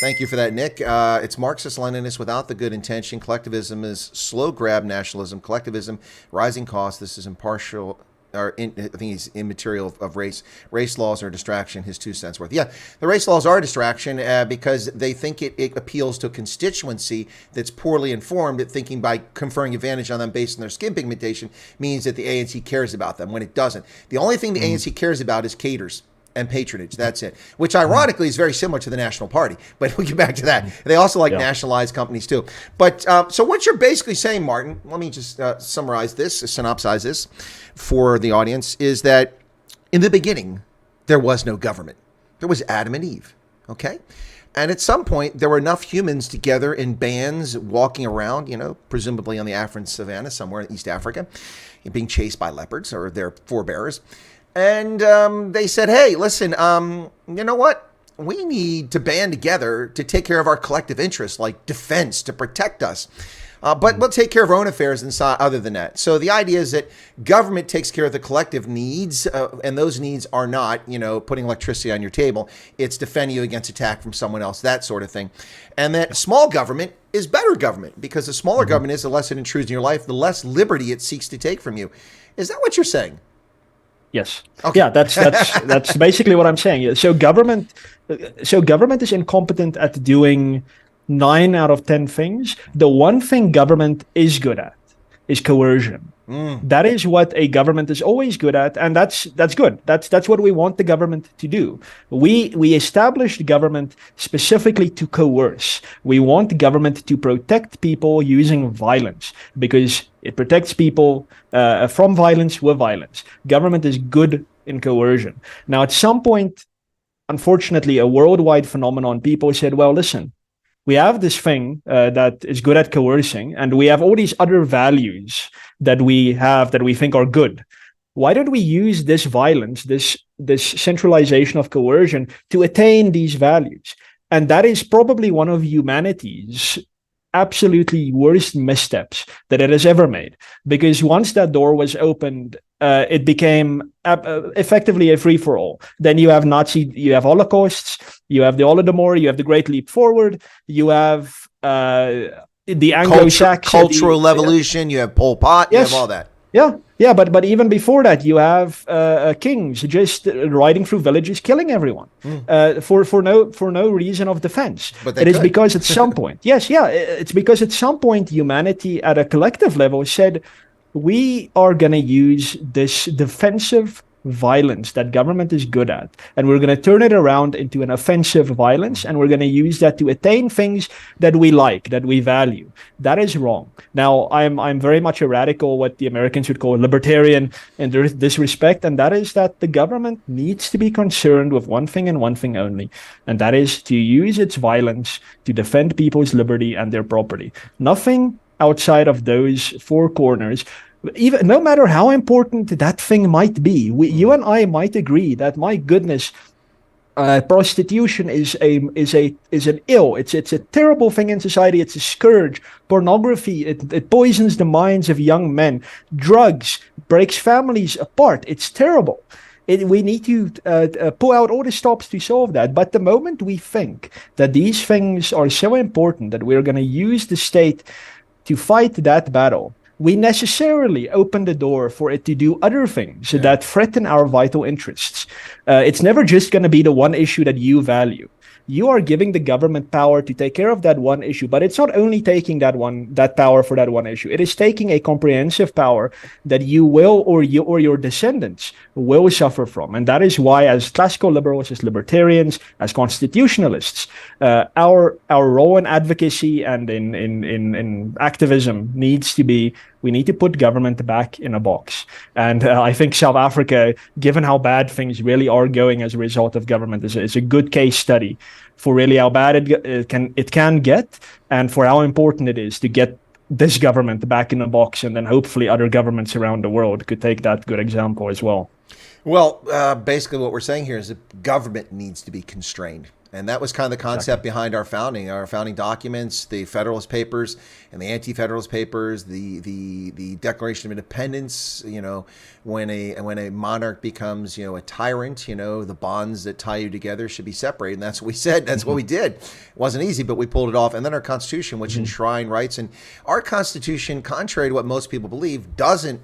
Thank you for that, Nick. It's Marxist-Leninist without the good intention. Collectivism is slow grab nationalism. Collectivism, rising costs. This is impartial, I think he's immaterial of race. Race laws are a distraction, his 2 cents worth. Yeah, the race laws are a distraction because they think it appeals to a constituency that's poorly informed, thinking by conferring advantage on them based on their skin pigmentation means that the ANC cares about them when it doesn't. The only thing the ANC cares about is caters and patronage. That's it. Which ironically is very similar to the National Party. But we'll get back to that. They also like nationalized companies too. But so what you're basically saying, Martin, let me just synopsize this for the audience, is that in the beginning, there was no government. There was Adam and Eve. Okay? And at some point, there were enough humans together in bands walking around, presumably on the African savannah somewhere in East Africa, being chased by leopards or their forebears. And they said, hey, listen, you know what? We need to band together to take care of our collective interests, like defense, to protect us. But we'll take care of our own affairs inside other than that. So the idea is that government takes care of the collective needs, and those needs are not, putting electricity on your table. It's defending you against attack from someone else, that sort of thing. And that small government is better government because the smaller government is, the less it intrudes in your life, the less liberty it seeks to take from you. Is that what you're saying? Yes. Okay. Yeah, that's basically what I'm saying. So government is incompetent at doing 9 out of 10 things, the one thing government is good at is coercion. That is what a government is always good at, and that's good. That's what we want the government to do. We established government specifically to coerce. We want government to protect people using violence because it protects people from violence with violence. Government is good in coercion. Now, at some point, unfortunately, a worldwide phenomenon, people said, well, listen, we have this thing that is good at coercing, and we have all these other values that we have that we think are good. Why don't we use this violence, this centralization of coercion to attain these values? And that is probably one of humanity's absolutely worst missteps that it has ever made. Because once that door was opened, it became effectively a free-for-all. Then you have you have Holocausts, you have the Holodomor, you have the Great Leap Forward, you have the Anglo-Saxon cultural evolution, you have Pol Pot, yes. You have all that. Yeah, but even before that, you have kings just riding through villages, killing everyone for no reason of defense. But it is because at some point, it's because at some point humanity at a collective level said, we are going to use this defensive violence that government is good at, and we're going to turn it around into an offensive violence, and we're going to use that to attain things that we like, that we value. That is wrong. Now, I'm very much a radical, what the Americans would call libertarian in this respect, and that is that the government needs to be concerned with one thing and one thing only, and that is to use its violence to defend people's liberty and their property. Nothing outside of those four corners. Even no matter how important that thing might be, you and I might agree that, my goodness, prostitution is an ill. It's a terrible thing in society. It's a scourge. Pornography, it poisons the minds of young men. Drugs breaks families apart. It's terrible. We need to pull out all the stops to solve that. But the moment we think that these things are so important that we're going to use the state to fight that battle, we necessarily open the door for it to do other things that threaten our vital interests. It's never just going to be the one issue that you value. You are giving the government power to take care of that one issue, but it's not only taking that power for that one issue. It is taking a comprehensive power that you will or your descendants will suffer from. And that is why, as classical liberals, as libertarians, as constitutionalists, our role in advocacy and in activism needs to be, we need to put government back in a box. And I think South Africa, given how bad things really are going as a result of government, is a good case study for really how bad it can get, and for how important it is to get this government back in a box, and then hopefully other governments around the world could take that good example as well. Well, basically what we're saying here is that government needs to be constrained. And that was kind of the concept behind our founding documents, the Federalist Papers and the Anti-Federalist Papers, the Declaration of Independence. You know, when a monarch becomes, a tyrant, the bonds that tie you together should be separated. And that's what we said. That's what we did. It wasn't easy, but we pulled it off. And then our Constitution, which enshrined rights. And our Constitution, contrary to what most people believe, doesn't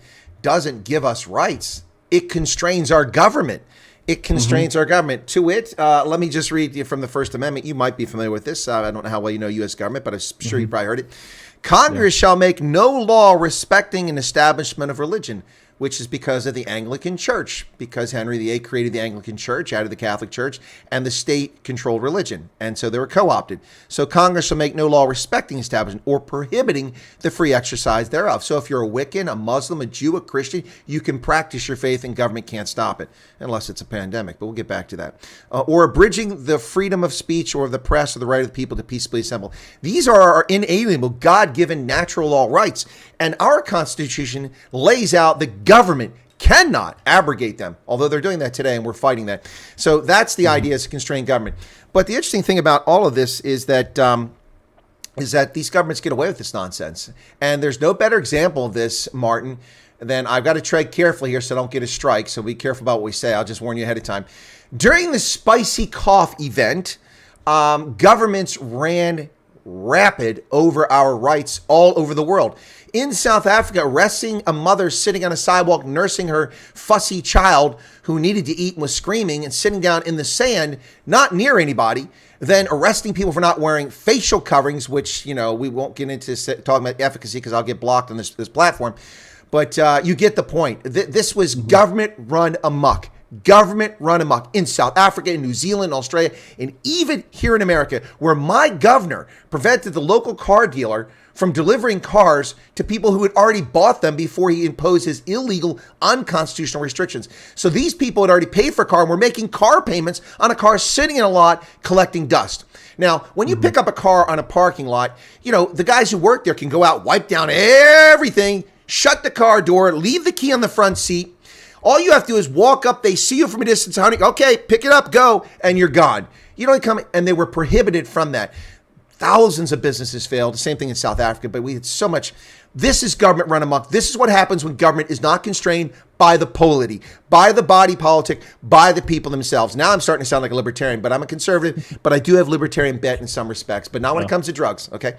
give us rights. It constrains our government. It constrains our government. To it, let me just read you from the First Amendment. You might be familiar with this. I don't know how well you know U.S. government, but I'm sure you probably heard it. Congress shall make no law respecting an establishment of religion, which is because of the Anglican Church, because Henry VIII created the Anglican Church out of the Catholic Church, and the state controlled religion. And so they were co-opted. So Congress shall make no law respecting establishment or prohibiting the free exercise thereof. So if you're a Wiccan, a Muslim, a Jew, a Christian, you can practice your faith and government can't stop it, unless it's a pandemic, but we'll get back to that. Or abridging the freedom of speech or of the press or the right of the people to peaceably assemble. These are our inalienable, God-given natural law rights. And our Constitution lays out the government cannot abrogate them, although they're doing that today and we're fighting that. So that's the idea, is to constrain government. But the interesting thing about all of this is that these governments get away with this nonsense. And there's no better example of this, Martin, than, I've got to tread carefully here so I don't get a strike. So be careful about what we say. I'll just warn you ahead of time. During the spicy cough event, governments ran rapid over our rights all over the world. In South Africa, arresting a mother sitting on a sidewalk nursing her fussy child who needed to eat and was screaming and sitting down in the sand, not near anybody, then arresting people for not wearing facial coverings, which, you know, we won't get into talking about efficacy because I'll get blocked on this platform. But you get the point. This was government run amok. Government run amok in South Africa, in New Zealand, Australia, and even here in America, where my governor prevented the local car dealer from delivering cars to people who had already bought them before he imposed his illegal, unconstitutional restrictions. So these people had already paid for a car and were making car payments on a car sitting in a lot collecting dust. Now, when you pick up a car on a parking lot, you know, the guys who work there can go out, wipe down everything, shut the car door, leave the key on the front seat. All you have to do is walk up. They see you from a distance, honey. Okay, pick it up, go, and you're gone. You don't come, and they were prohibited from that. Thousands of businesses failed. The same thing in South Africa, but we had so much. This is government run amok. This is what happens when government is not constrained by the polity, by the body politic, by the people themselves. Now I'm starting to sound like a libertarian, but I'm a conservative, but I do have libertarian bent in some respects, but not when it comes to drugs, okay?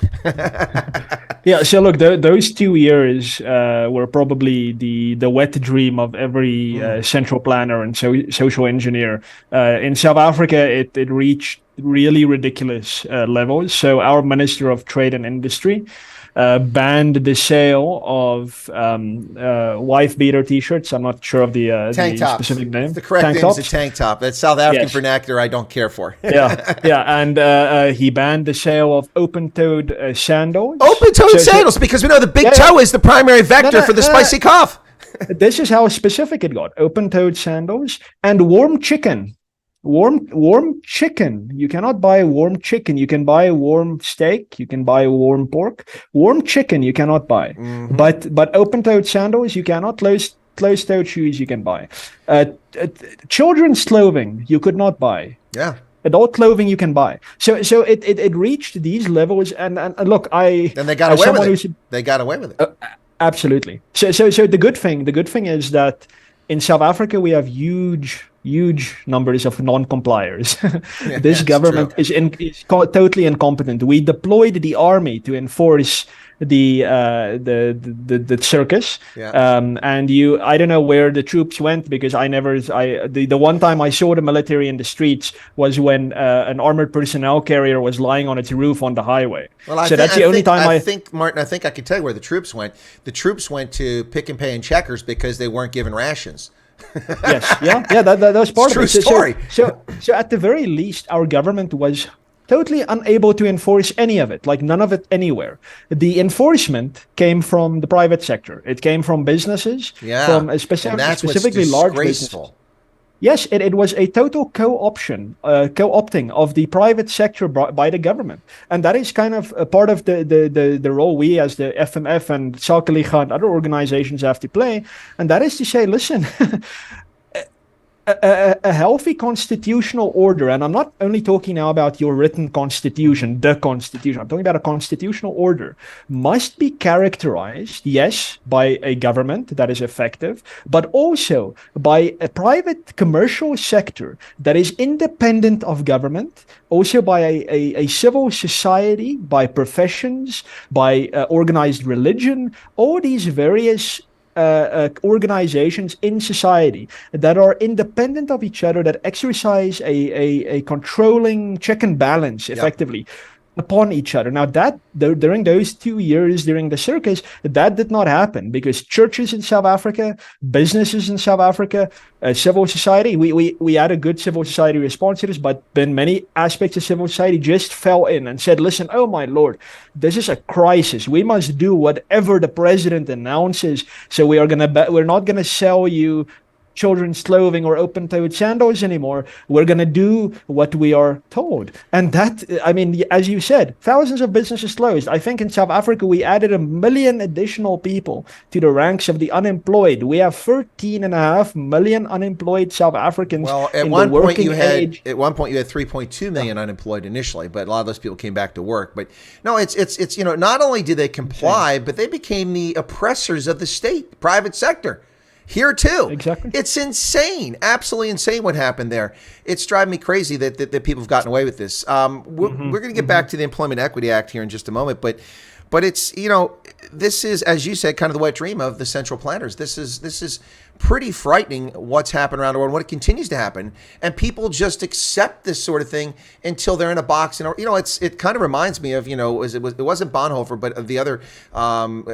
Yeah, so look, those 2 years were probably the wet dream of every central planner and social engineer. In South Africa, it reached really ridiculous levels. So our Minister of Trade and Industry banned the sale of wife beater T-shirts. I'm not sure of the specific name. The correct name is a tank top. That's South African vernacular I don't care for. And he banned the sale of open-toed sandals. Open-toed sandals, because we know the big toe is the primary vector for the spicy cough. This is how specific it got. Open-toed sandals and warm chicken. Warm chicken. You cannot buy warm chicken. You can buy warm steak. You can buy warm pork. Warm chicken you cannot buy. Mm-hmm. But open-toed sandals you cannot. Closed-toed shoes you can buy. Children's clothing you could not buy. Yeah. Adult clothing you can buy. So it reached these levels. And look, and they got away with it. They got away with it. Absolutely. So the good thing is that in South Africa we have huge numbers of non-compliers. This government is totally incompetent. We deployed the army to enforce the circus. And I don't know where the troops went, because the one time I saw the military in the streets was when an armored personnel carrier was lying on its roof on the highway. Well, that's the only time I think, Martin, I think I can tell you where the troops went. The troops went to Pick and Pay and Checkers because they weren't given rations. Yes, that was part of it. True story. So at the very least, our government was totally unable to enforce any of it, like none of it anywhere. The enforcement came from the private sector. It came from businesses, from specifically large businesses. Yes, it was a total co-opting of the private sector by the government. And that is kind of a part of the role we as the FMF and Salkeliga and other organizations have to play. And that is to say, listen, a healthy constitutional order, and I'm not only talking now about your written constitution, the constitution, I'm talking about a constitutional order, must be characterized, yes, by a government that is effective, but also by a private commercial sector that is independent of government, also by a civil society, by professions, by organized religion, all these various organizations in society that are independent of each other, that exercise a controlling check and balance effectively upon each other. Now that during those 2 years during the circus, that did not happen, because churches in South Africa, businesses in South Africa, civil society, we had a good civil society response to this, but then many aspects of civil society just fell in and said, listen, oh my Lord, this is a crisis. We must do whatever the president announces. So we're not gonna sell you children's clothing or open-toed sandals anymore. We're going to do what we are told. And that, I mean, as you said, thousands of businesses closed. I think in South Africa, we added 1 million additional people to the ranks of the unemployed. We have 13.5 million unemployed South Africans. Well, at one point you had 3.2 million unemployed initially, but a lot of those people came back to work. But no, it's not only did they comply, but they became the oppressors of the state, private sector. Here too. Exactly. It's insane, absolutely insane what happened there. It's driving me crazy that people have gotten away with this. We're going to get back to the Employment Equity Act here in just a moment, but it's, this is, as you said, kind of the wet dream of the central planners. This is pretty frightening what's happened around the world, what continues to happen, and people just accept this sort of thing until they're in a box. And it kind of reminds me of it wasn't Bonhoeffer, but of the other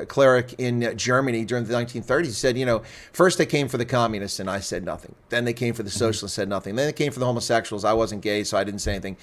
cleric in Germany during the 1930s. He said, first they came for the communists and I said nothing. Then they came for the socialists, said nothing. Then they came for the homosexuals. I wasn't gay, so I didn't say anything.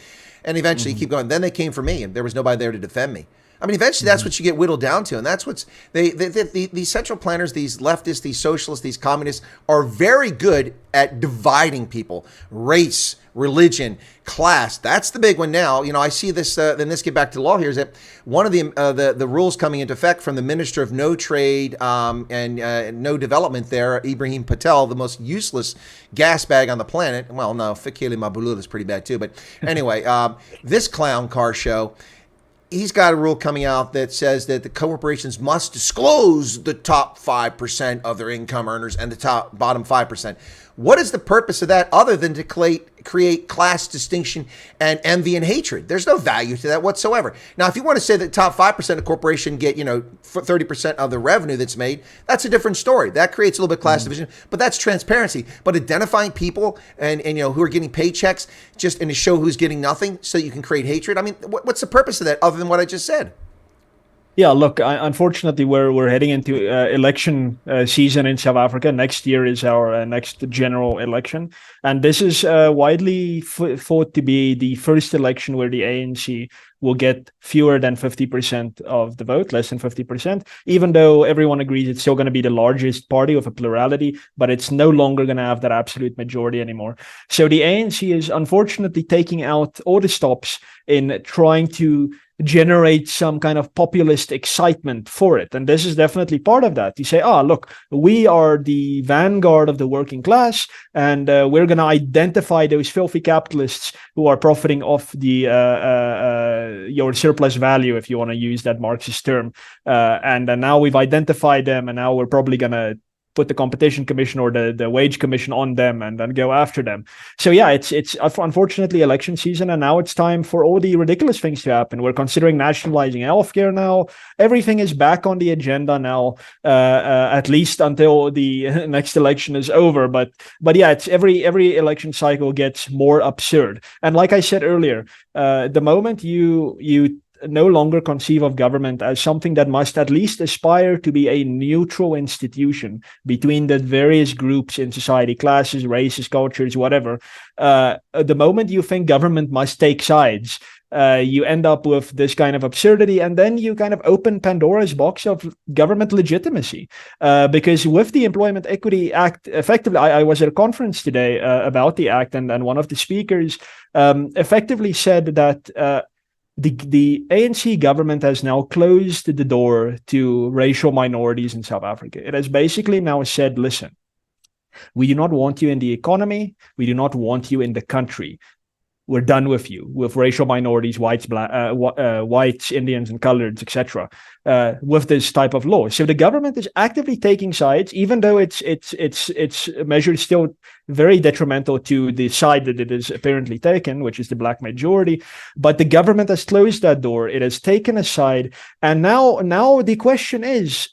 And eventually you keep going. Then they came for me, and there was nobody there to defend me. I mean, eventually that's what you get whittled down to. And that's what's these central planners, these leftists, these socialists, these communists are very good at dividing people, race, religion, class. That's the big one now. I see this, then let's get back to the law here, is that one of the rules coming into effect from the Minister of No Trade and No Development there, Ibrahim Patel, the most useless gas bag on the planet. Well, no, Fikili Mabulula is pretty bad too. But anyway, this clown car show, he's got a rule coming out that says that the corporations must disclose the top 5% of their income earners and the bottom 5%. What is the purpose of that other than to create class distinction and envy and hatred? There's no value to that whatsoever. Now, if you want to say that top 5% of the corporation get, 30% of the revenue that's made, that's a different story. That creates a little bit of class division, but that's transparency. But identifying people and who are getting paychecks just and to show who's getting nothing so you can create hatred. I mean, what's the purpose of that other than what I just said? Yeah, look, unfortunately, we're heading into election season in South Africa. Next year is our next general election. And this is widely thought to be the first election where the ANC will get fewer than 50% of the vote, less than 50%, even though everyone agrees it's still going to be the largest party with a plurality, but it's no longer going to have that absolute majority anymore. So the ANC is unfortunately taking out all the stops in trying to generate some kind of populist excitement for it. And this is definitely part of that. You say, look, we are the vanguard of the working class, and we're going to identify those filthy capitalists who are profiting off the your surplus value, if you want to use that Marxist term. And now we've identified them, and now we're probably going to put the competition commission or the wage commission on them and then go after them. So yeah, it's unfortunately election season, and now it's time for all the ridiculous things to happen. We're considering nationalizing healthcare now. Everything is back on the agenda now, at least until the next election is over. But yeah, it's every election cycle gets more absurd. And like I said earlier, the moment you no longer conceive of government as something that must at least aspire to be a neutral institution between the various groups in society, classes, races, cultures, whatever. The moment you think government must take sides, you end up with this kind of absurdity, and then you kind of open Pandora's box of government legitimacy. Because with the Employment Equity Act, effectively, I was at a conference today about the act, and one of the speakers effectively said that the ANC government has now closed the door to racial minorities in South Africa. It has basically now said, listen, we do not want you in the economy. We do not want you in the country. We're done with you, with racial minorities, whites, whites, Indians, and coloreds, etc. With this type of law. So the government is actively taking sides, even though its measure is still very detrimental to the side that it is apparently taken, which is the black majority. But the government has closed that door. It has taken a side, and now the question is,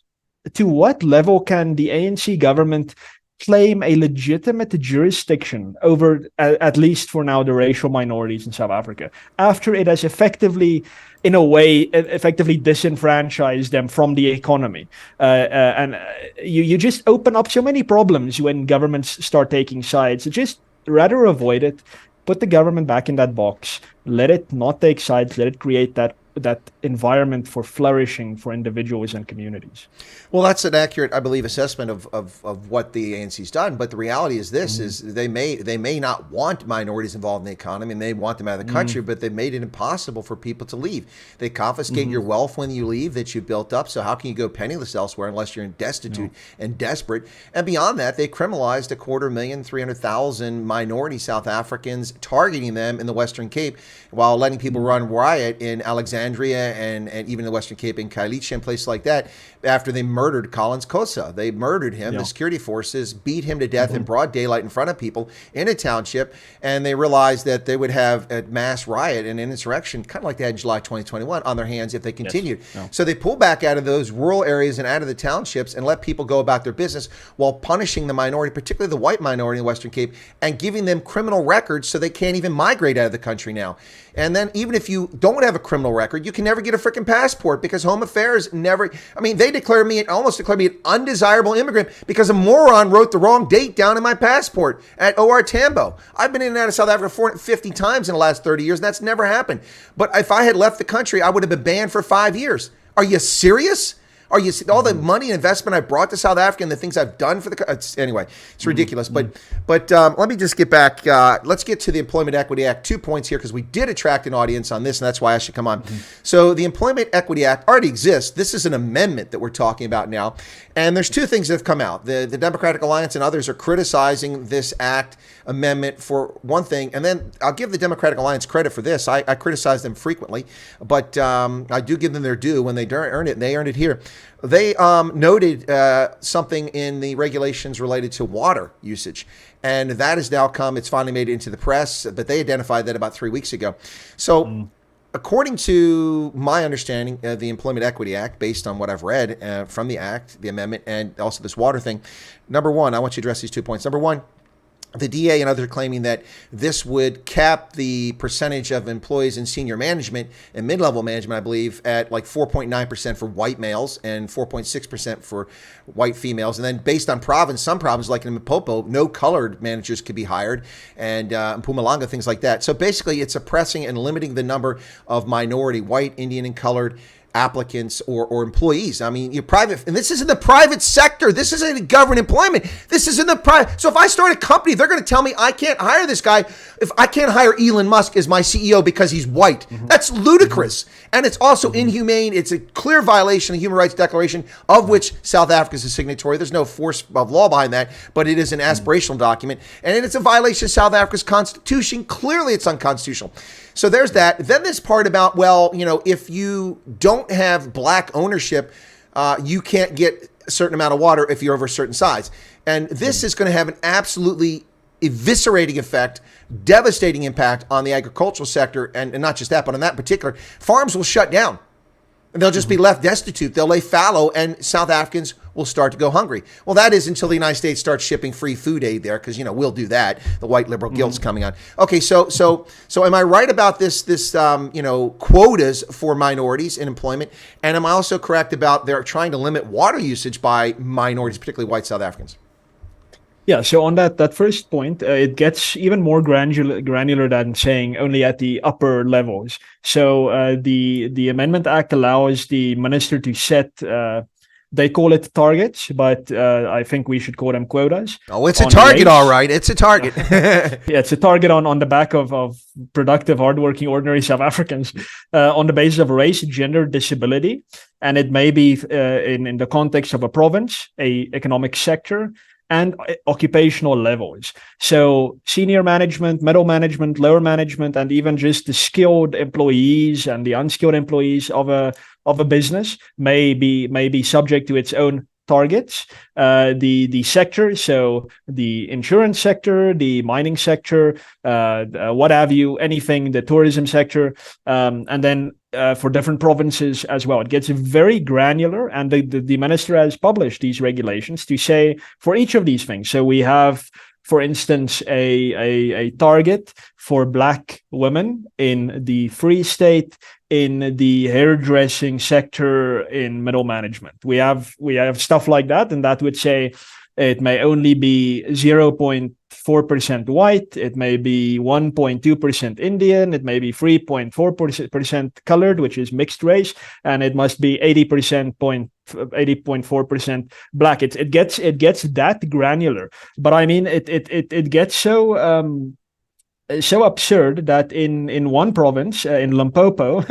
to what level can the ANC government claim a legitimate jurisdiction over, at least for now, the racial minorities in South Africa, after it has effectively disenfranchised them from the economy? And you just open up so many problems when governments start taking sides. Just rather avoid it, put the government back in that box, let it not take sides, let it create that environment for flourishing for individuals and communities. Well, that's an accurate, I believe, assessment of what the ANC's done. But the reality is this: is they may not want minorities involved in the economy, and they want them out of the country, but they made it impossible for people to leave. They confiscate your wealth when you leave that you built up. So how can you go penniless elsewhere unless you're destitute and desperate? And beyond that, they criminalized 250,300,000 minority South Africans, targeting them in the Western Cape, while letting people run riot in Alexandria Alexandria and even the Western Cape and Kailicha and places like that after they murdered Collins Kosa. They murdered him. The security forces beat him to death in broad daylight in front of people in a township, and they realized that they would have a mass riot and an insurrection, kind of like they had in July 2021, on their hands if they continued. So they pulled back out of those rural areas and out of the townships and let people go about their business while punishing the minority, particularly the white minority in the Western Cape, and giving them criminal records so they can't even migrate out of the country now. And then even if you don't have a criminal record, you can never get a freaking passport because Home Affairs never, I mean, they almost declared me an undesirable immigrant because a moron wrote the wrong date down in my passport at OR Tambo. I've been in and out of South Africa 450 times in the last 30 years, and that's never happened. But if I had left the country, I would have been banned for 5 years. Are you serious? Are you all the money and investment I brought to South Africa and the things I've done for the anyway? It's ridiculous. But let me just get back. Let's get to the Employment Equity Act. 2 points here because we did attract an audience on this, and that's why I should come on. So the Employment Equity Act already exists. This is an amendment that we're talking about now, and there's two things that have come out. The Democratic Alliance and others are criticizing this act amendment for one thing, and then I'll give the Democratic Alliance credit for this. I criticize them frequently, but I do give them their due when they earn it, and they earned it here. They noted something in the regulations related to water usage, and that has now come. It's finally made it into the press, but they identified that about 3 weeks ago. So according to my understanding of the Employment Equity Act, based on what I've read from the act, the amendment, and also this water thing, number one, I want you to address these 2 points. Number one, the DA and others are claiming that this would cap the percentage of employees in senior management and mid-level management, I believe, at like 4.9% for white males and 4.6% for white females. And then based on province, some provinces like in Limpopo, no colored managers could be hired, and in Mpumalanga, things like that. So basically, it's suppressing and limiting the number of minority, white, Indian, and colored applicants or employees. I mean, you're private, and this is in the private sector. This isn't government employment. This is in the private. So if I start a company, they're going to tell me I can't hire this guy if I can't hire Elon Musk as my CEO because he's white. That's ludicrous. And it's also inhumane. It's a clear violation of the Human Rights Declaration, of which South Africa is a signatory. There's no force of law behind that, but it is an aspirational document. And it's a violation of South Africa's constitution. Clearly, it's unconstitutional. So there's that. Then this part about, well, you know, if you don't have black ownership, you can't get a certain amount of water if you're over a certain size. And this is going to have an absolutely eviscerating effect, devastating impact on the agricultural sector. And not just that, but on that particular, farms will shut down. And they'll just be left destitute. They'll lay fallow, and South Africans will start to go hungry. Well, that is until the United States starts shipping free food aid there, because, you know, we'll do that. The white liberal guilt's coming on. Okay, so am I right about this quotas for minorities in employment? And am I also correct about they're trying to limit water usage by minorities, particularly white South Africans? Yeah, so on that first point, it gets even more granular than saying only at the upper levels. So the Amendment Act allows the minister to set, they call it targets, but I think we should call them quotas. Oh, it's a target, all right. It's a target. Yeah, it's a target on the back of productive, hardworking, ordinary South Africans on the basis of race, gender, disability. And it may be in the context of a province, a economic sector, and occupational levels. So senior management, middle management, lower management, and even just the skilled employees and the unskilled employees of a business may be subject to its own targets. The sector, so the insurance sector, the mining sector, what have you, anything, the tourism sector, and then for different provinces as well. It gets very granular, and the minister has published these regulations to say for each of these things. So we have, for instance, a target for black women in the Free State, in the hairdressing sector, in middle management. We have stuff like that, and that would say it may only be 0.4% white, it may be 1.2% Indian, it may be 3.4% colored, which is mixed race, and it must be 80.4% black. It gets that granular. But I mean, it gets so so absurd that in one province, in Limpopo,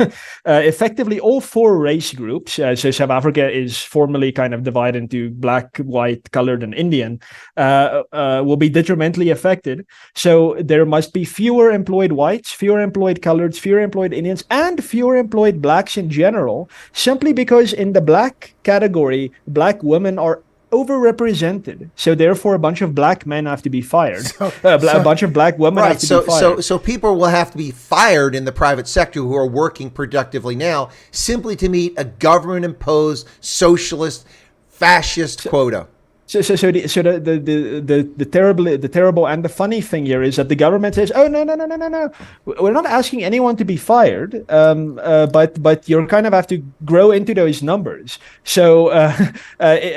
effectively all four race groups, so South Africa is formally kind of divided into black, white, colored, and Indian, will be detrimentally affected. So there must be fewer employed whites, fewer employed coloreds, fewer employed Indians, and fewer employed blacks in general, simply because in the black category, black women are overrepresented, so therefore a bunch of black men have to be fired. A bunch of black women have to be fired. So people will have to be fired in the private sector who are working productively now simply to meet a government-imposed socialist, fascist quota. So the terrible and the funny thing here is that the government says, oh no, we're not asking anyone to be fired, but you kind of have to grow into those numbers. So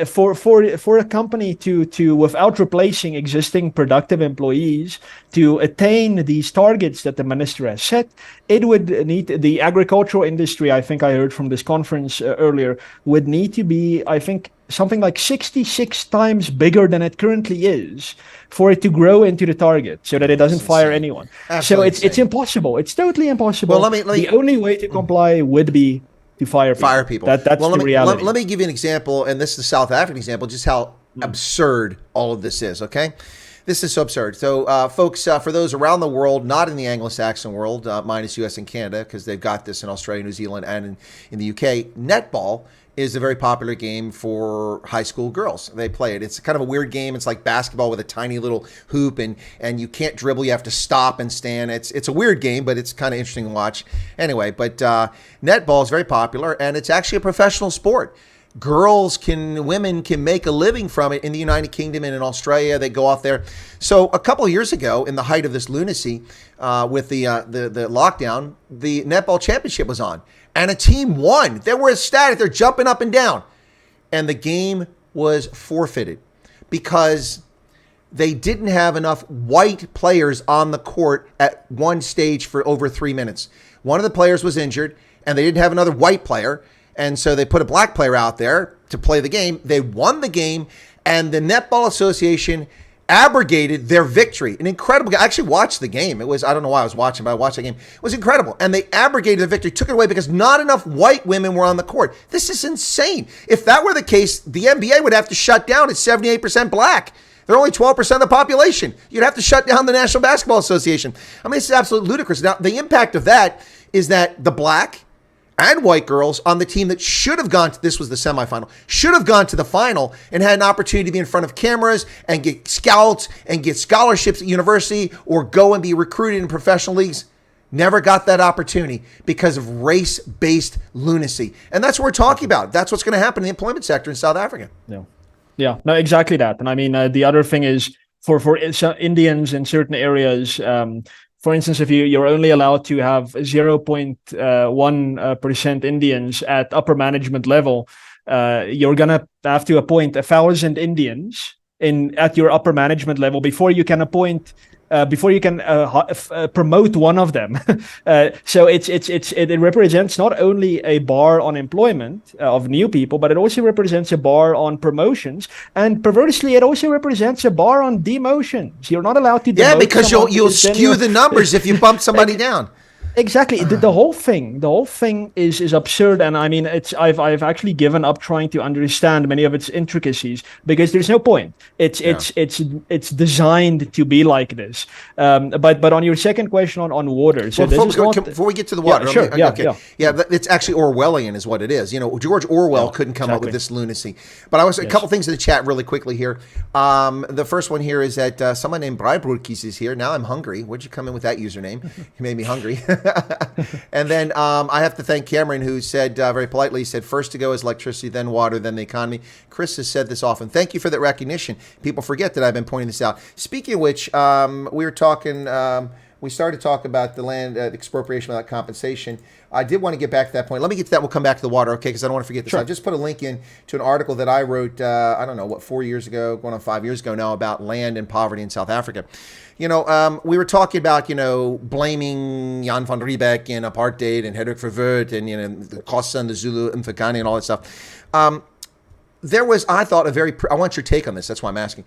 for a company to without replacing existing productive employees to attain these targets that the minister has set, it would need the agricultural industry. I think I heard from this conference earlier would need to be, I think, something like 66 times bigger than it currently is for it to grow into the target so that it doesn't fire anyone. Absolutely so it's impossible. It's totally impossible. Well, the only way to comply would be to fire people. That's the reality. Let me give you an example, and this is the South African example, just how absurd all of this is, okay? This is so absurd. So, folks, for those around the world, not in the Anglo-Saxon world, minus US and Canada, because they've got this in Australia, New Zealand, and in the UK, netball is a very popular game for high school girls. They play it. It's kind of a weird game. It's like basketball with a tiny little hoop, and you can't dribble. You have to stop and stand. It's a weird game, but it's kind of interesting to watch. Anyway, but netball is very popular, and it's actually a professional sport. Women can make a living from it in the United Kingdom and in Australia. They go off there. So a couple of years ago, in the height of this lunacy, with the lockdown, the netball championship was on, and a team won. They were ecstatic. They're jumping up and down, and the game was forfeited because they didn't have enough white players on the court at one stage for over 3 minutes. One of the players was injured, and they didn't have another white player. And so they put a black player out there to play the game. They won the game, and the Netball Association abrogated their victory. An incredible game. I actually watched the game. It was, I don't know why I was watching, but I watched the game. It was incredible. And they abrogated the victory, took it away because not enough white women were on the court. This is insane. If that were the case, the NBA would have to shut down at 78% black. They're only 12% of the population. You'd have to shut down the National Basketball Association. I mean, this is absolutely ludicrous. Now, the impact of that is that the black and white girls on the team that should have gone to, this was the semifinal, should have gone to the final and had an opportunity to be in front of cameras and get scouts and get scholarships at university or go and be recruited in professional leagues, never got that opportunity because of race-based lunacy. And that's what we're talking about. That's what's going to happen in the employment sector in South Africa. Yeah, no, exactly that. And I mean, the other thing is for Indians in certain areas, for instance, if you're only allowed to have 0.1% Indians at upper management level, you're gonna have to appoint 1,000 Indians at your upper management level before you can promote one of them. So it represents not only a bar on employment of new people, but it also represents a bar on promotions, and perversely, it also represents a bar on demotions. You're not allowed to demote. Yeah, because you'll skew the numbers if you bump somebody down. Exactly. The whole thing is absurd, and I mean, I've actually given up trying to understand many of its intricacies because there's no point. It's designed to be like this. But on your second question on water, so before we get to the water, it's actually Orwellian, is what it is. You know, George Orwell couldn't come up with this lunacy. But I was a couple things in the chat really quickly here. The first one here is that someone named Breibrukis is here. Now I'm hungry. Where'd you come in with that username? You made me hungry. And then I have to thank Cameron, who said very politely, he said, first to go is electricity, then water, then the economy. Chris has said this often. Thank you for that recognition. People forget that I've been pointing this out. Speaking of which, we started to talk about the land expropriation without compensation. I did want to get back to that point. Let me get to that. We'll come back to the water, okay, because I don't want to forget this. Sure. I just put a link in to an article that I wrote, 4 years ago, going on 5 years ago now, about land and poverty in South Africa. You know, we were talking about, blaming Jan van Riebeck and apartheid and Hendrik Verwoerd and, the Xhosa and the Zulu and Mfecane and all that stuff. There was, I thought, I want your take on this. That's why I'm asking.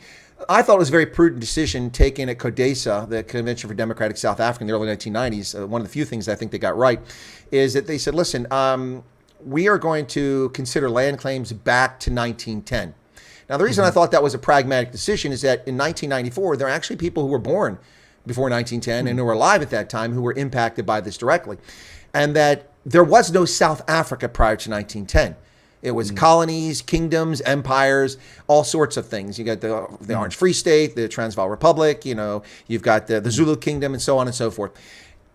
I thought it was a very prudent decision taken at CODESA, the Convention for Democratic South Africa, in the early 1990s. One of the few things I think they got right is that they said, listen, we are going to consider land claims back to 1910. Now, the reason I thought that was a pragmatic decision is that in 1994, there are actually people who were born before 1910 and who were alive at that time who were impacted by this directly. And that there was no South Africa prior to 1910. It was colonies, kingdoms, empires, all sorts of things. You got the Orange Free State, the Transvaal Republic, you've got the Zulu Kingdom, and so on and so forth.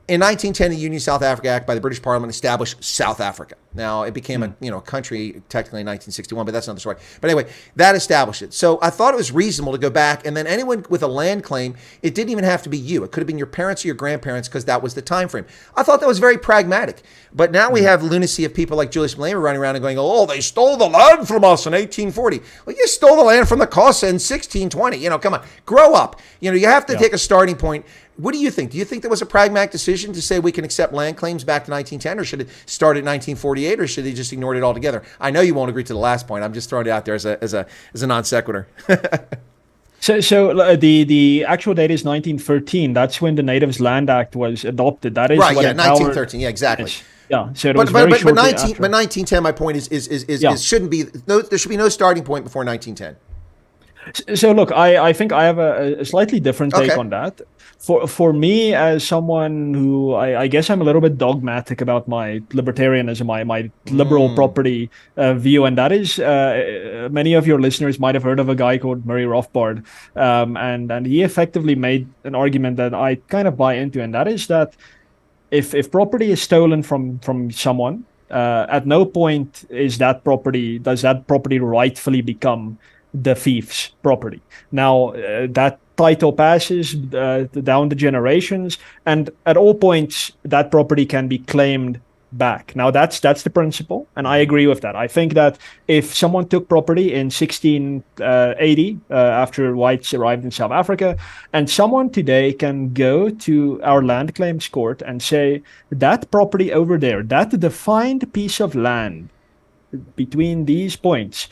In 1910, the Union South Africa Act by the British Parliament established South Africa. Now, it became a country technically in 1961, but that's another story. But anyway, that established it. So I thought it was reasonable to go back, and then anyone with a land claim, it didn't even have to be you. It could have been your parents or your grandparents because that was the time frame. I thought that was very pragmatic. But now we have lunacy of people like Julius Malema running around and going, oh, they stole the land from us in 1840. Well, you stole the land from the Xhosa in 1620. Come on, grow up. You have to take a starting point. What do you think? Do you think there was a pragmatic decision to say we can accept land claims back to 1910, or should it start at 1948, or should they just ignore it altogether? I know you won't agree to the last point. I'm just throwing it out there as a non sequitur. So the actual date is 1913. That's when the Natives Land Act was adopted. That is right. Yeah, 1913. Yeah, exactly. Yeah. So it but was very shortly after. 1910. My point is shouldn't be. There should be no starting point before 1910. So look, I think I have a slightly different take on that. For me, as someone who I guess I'm a little bit dogmatic about my libertarianism, my liberal property view, and that is many of your listeners might have heard of a guy called Murray Rothbard, and he effectively made an argument that I kind of buy into, and that is that if property is stolen from someone, at no point does that property rightfully become the thief's property. Now, that title passes down the generations, and at all points, that property can be claimed back. Now, that's the principle, and I agree with that. I think that if someone took property in 1680, after whites arrived in South Africa, and someone today can go to our land claims court and say, that property over there, that defined piece of land between these points,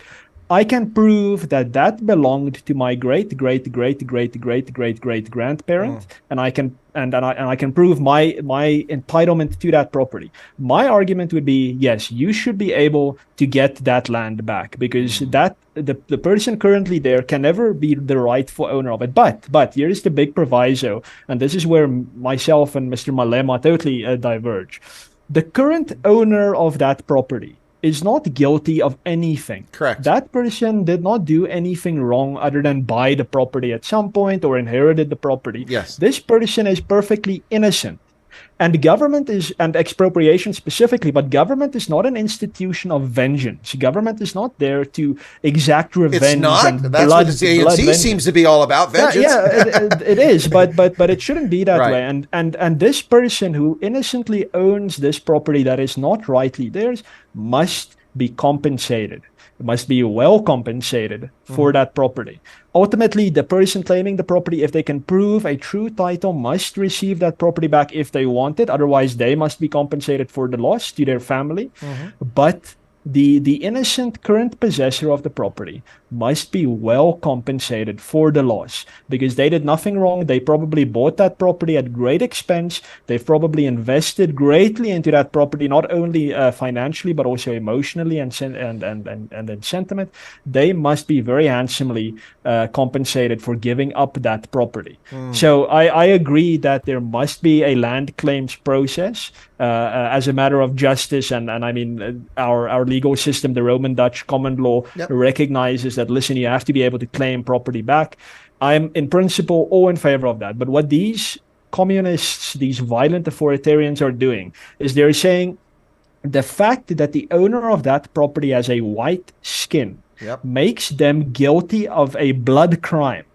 I can prove that belonged to my great grandparent, and I can prove my entitlement to that property. My argument would be, yes, you should be able to get that land back, because the person currently there can never be the rightful owner of it. But here is the big proviso, and this is where myself and Mr. Malema totally diverge. The current owner of that property is not guilty of anything. Correct. That person did not do anything wrong other than buy the property at some point or inherited the property. Yes. This person is perfectly innocent. And government and expropriation specifically, but government is not an institution of vengeance. Government is not there to exact revenge. It's not. And That's blood, what the ANC seems to be all about, vengeance. It is, but it shouldn't be that Right. way. And this person who innocently owns this property that is not rightly theirs must be compensated. Must be well compensated for that property. Ultimately, the person claiming the property, if they can prove a true title, must receive that property back if they want it. Otherwise, they must be compensated for the loss to their family. But the innocent current possessor of the property must be well compensated for the loss, because they did nothing wrong. They probably bought that property at great expense. They've probably invested greatly into that property, not only financially but also emotionally and in sentiment. They must be very handsomely compensated for giving up that property. So I agree that there must be a land claims process as a matter of justice, and I mean our legal system, the Roman Dutch common law, recognizes that, listen, you have to be able to claim property back. I'm in principle all in favor of that. But what these communists, these violent authoritarians are doing is they're saying the fact that the owner of that property has a white skin makes them guilty of a blood crime.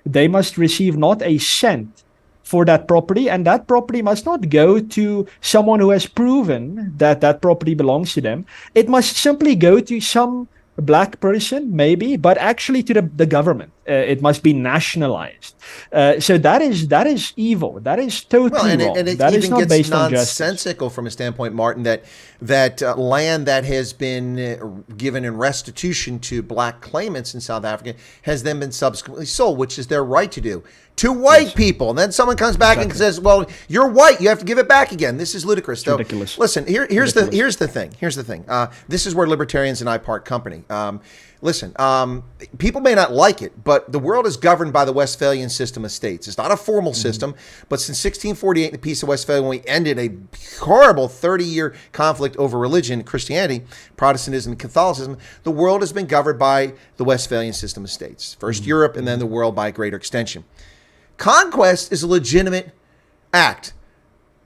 They must receive not a cent for that property, and that property must not go to someone who has proven that that property belongs to them. It must simply go to some black person, maybe, but actually to the government. it must be nationalized. So that is evil. That is totally wrong. And it that even is not gets based on justice. nonsensical from a standpoint, Martin, that land that has been given in restitution to black claimants in South Africa has then been subsequently sold, which is their right to do, to white people. And then someone comes back and says, well, you're white, you have to give it back again. This is ludicrous. So, ridiculous. Listen, here's the thing. This is where libertarians and I part company. Listen, people may not like it, but the world is governed by the Westphalian system of states. It's not a formal system, but since 1648, the Peace of Westphalia, when we ended a horrible 30-year conflict over religion, Christianity, Protestantism, and Catholicism, the world has been governed by the Westphalian system of states. First Europe, and then the world by greater extension. Conquest is a legitimate act.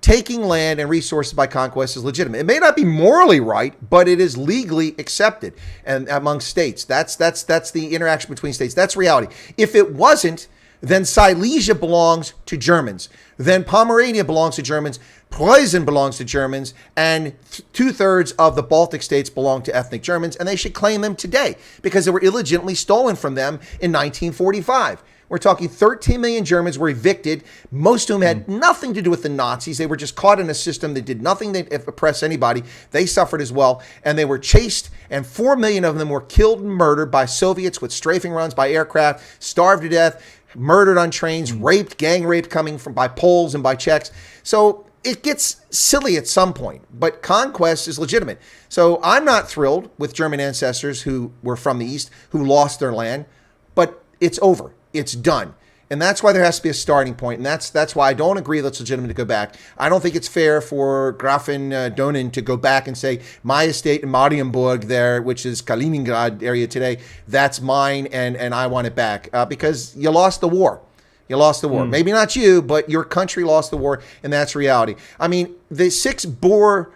Taking land and resources by conquest is legitimate. It may not be morally right, but it is legally accepted and among states. That's the interaction between states. That's reality. If it wasn't, then Silesia belongs to Germans. Then Pomerania belongs to Germans. Preußen belongs to Germans. And 2/3 of the Baltic states belong to ethnic Germans. And they should claim them today because they were illegitimately stolen from them in 1945. We're talking 13 million Germans were evicted. Most of them had nothing to do with the Nazis. They were just caught in a system that did nothing to oppress anybody. They suffered as well. And they were chased, and 4 million of them were killed and murdered by Soviets with strafing runs by aircraft, starved to death, murdered on trains, raped, gang raped coming from by Poles and by Czechs. So it gets silly at some point, but conquest is legitimate. So I'm not thrilled with German ancestors who were from the East, who lost their land, but it's over. It's done. And that's why there has to be a starting point. And that's why I don't agree that it's legitimate to go back. I don't think it's fair for Grafin Donin to go back and say, my estate in Marienburg there, which is Kaliningrad area today, that's mine and I want it back. Because you lost the war. You lost the war. Maybe not you, but your country lost the war, and that's reality. I mean, the 6 Boer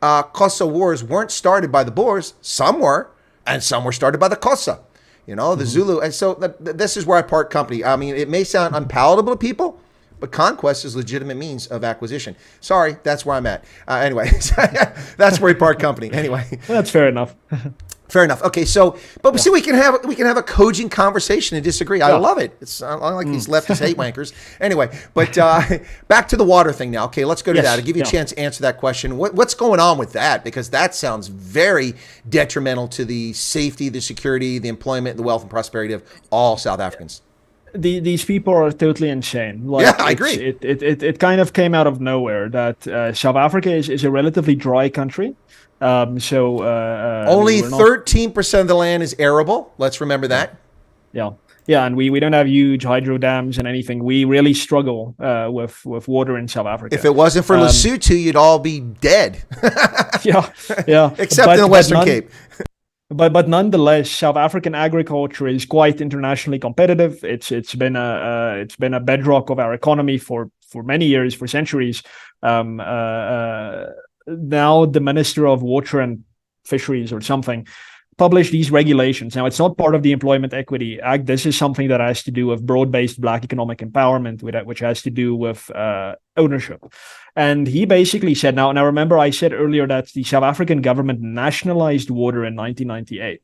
Xhosa wars weren't started by the Boers. Some were, and some were started by the Xhosa. You know, the Zulu. And so this is where I part company. I mean, it may sound unpalatable to people, but conquest is a legitimate means of acquisition. Sorry, that's where I'm at. Anyway, that's where we part company. Anyway. That's fair enough. Fair enough. Okay, so but see, we can have a cogent conversation and disagree. I love it. It's I like these leftist hate wankers. Anyway, but back to the water thing now. Okay, let's go to that. I'll give you a chance to answer that question. What's going on with that? Because that sounds very detrimental to the safety, the security, the employment, the wealth and prosperity of all South Africans. These people are totally insane. Like, yeah, I agree. It kind of came out of nowhere that South Africa is a relatively dry country. Only 13% of the land is arable. Let's remember that. Yeah, and we don't have huge hydro dams and anything. We really struggle with water in South Africa. If it wasn't for Lesotho, you'd all be dead. yeah. Except in the Western Cape. But nonetheless, South African agriculture is quite internationally competitive. It's been a bedrock of our economy for many years, for centuries. Now the Minister of Water and Fisheries or something published these regulations. Now, it's not part of the Employment Equity Act. This is something that has to do with broad-based Black economic empowerment, which has to do with ownership. And he basically said, now remember I said earlier that the South African government nationalized water in 1998.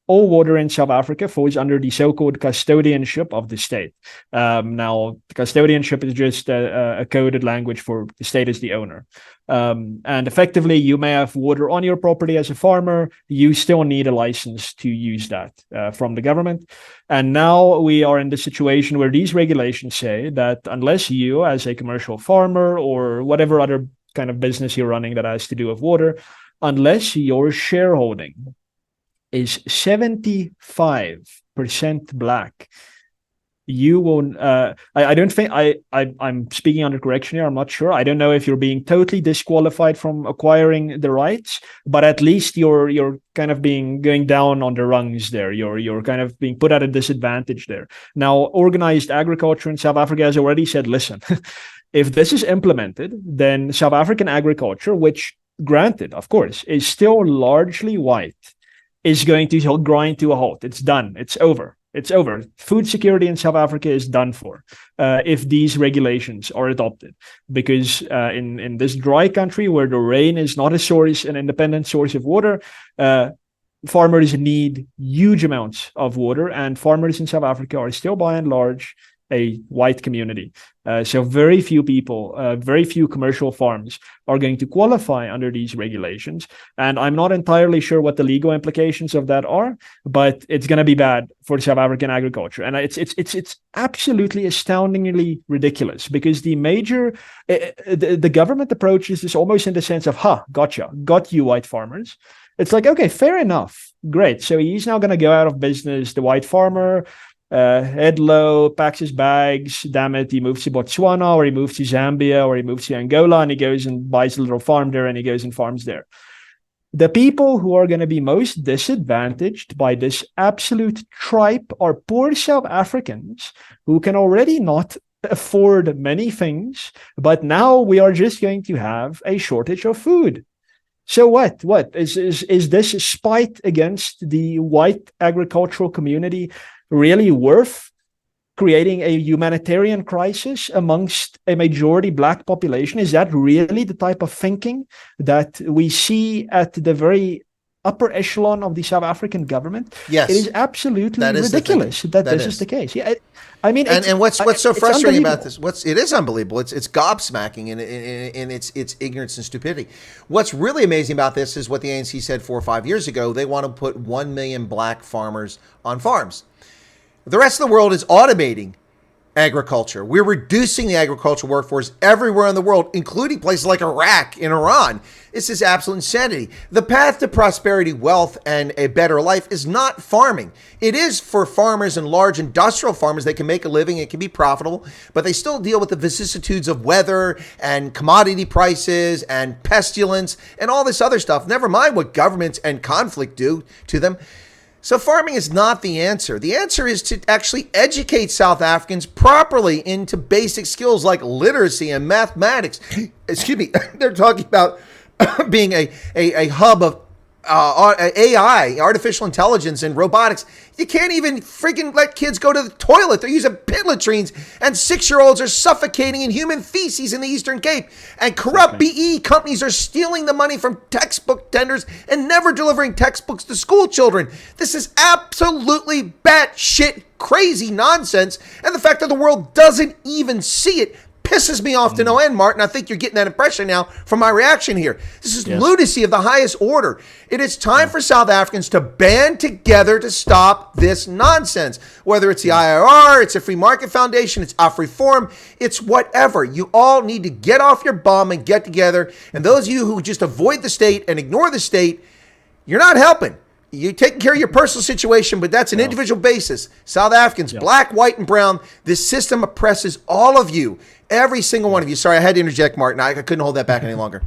All water in South Africa falls under the so-called custodianship of the state. Now, custodianship is just a coded language for the state as the owner. And effectively, you may have water on your property as a farmer. You still need a license to use that from the government. And now we are in the situation where these regulations say that unless you, as a commercial farmer or whatever other kind of business you're running that has to do with water, unless your shareholding is 75% Black, you will I don't think I'm speaking under correction here. I'm not sure. I don't know if you're being totally disqualified from acquiring the rights, but at least you're kind of going down on the rungs there. You're kind of being put at a disadvantage there. Now, organized agriculture in South Africa has already said, listen, if this is implemented, then South African agriculture, which granted, of course, is still largely white, is going to grind to a halt. It's done. It's over. It's over. Food security in South Africa is done for if these regulations are adopted. Because in this dry country where the rain is not an independent source of water, farmers need huge amounts of water, and farmers in South Africa are still by and large a white community. So very few people, very few commercial farms are going to qualify under these regulations. And I'm not entirely sure what the legal implications of that are, but it's going to be bad for South African agriculture. And it's absolutely astoundingly ridiculous, because the government approaches this almost in the sense of, gotcha, got you white farmers. It's like, okay, fair enough. Great. So he's now going to go out of business, the white farmer, head low, packs his bags, damn it, he moves to Botswana, or he moves to Zambia, or he moves to Angola, and he goes and buys a little farm there, and he goes and farms there. The people who are going to be most disadvantaged by this absolute tripe are poor South Africans who can already not afford many things, but now we are just going to have a shortage of food. So what is this spite against the white agricultural community really worth creating a humanitarian crisis amongst a majority Black population? Is that really the type of thinking that we see at the very upper echelon of the South African government? Yes. It is absolutely ridiculous that this is the case. Yeah, I mean, and what's so frustrating about this? It is unbelievable. It's gobsmacking in its ignorance and stupidity. What's really amazing about this is what the ANC said 4 or 5 years ago. They want to put 1 million Black farmers on farms. The rest of the world is automating agriculture. We're reducing the agricultural workforce everywhere in the world, including places like Iraq and Iran. This is absolute insanity. The path to prosperity, wealth, and a better life is not farming. It is for farmers and large industrial farmers. They can make a living. It can be profitable, but they still deal with the vicissitudes of weather and commodity prices and pestilence and all this other stuff. Never mind what governments and conflict do to them. So farming is not the answer. The answer is to actually educate South Africans properly into basic skills like literacy and mathematics. Excuse me. They're talking about being a hub of AI, artificial intelligence, and robotics. You can't even freaking let kids go to the toilet. They're using pit latrines, and 6-year-olds are suffocating in human feces in the Eastern Cape. And corrupt BE companies are stealing the money from textbook tenders and never delivering textbooks to school children. This is absolutely batshit crazy nonsense. And the fact that the world doesn't even see it pisses me off to no end, Martin. I think you're getting that impression now from my reaction here. This is lunacy of the highest order. It is time for South Africans to band together to stop this nonsense. Whether it's the IRR, it's a free market foundation, it's AfriForum, it's whatever. You all need to get off your bum and get together. And those of you who just avoid the state and ignore the state, you're not helping. You're taking care of your personal situation, but that's an individual basis. South Africans, Black, white, and brown, this system oppresses all of you. Every single one of you. Sorry, I had to interject, Martin. I couldn't hold that back any longer.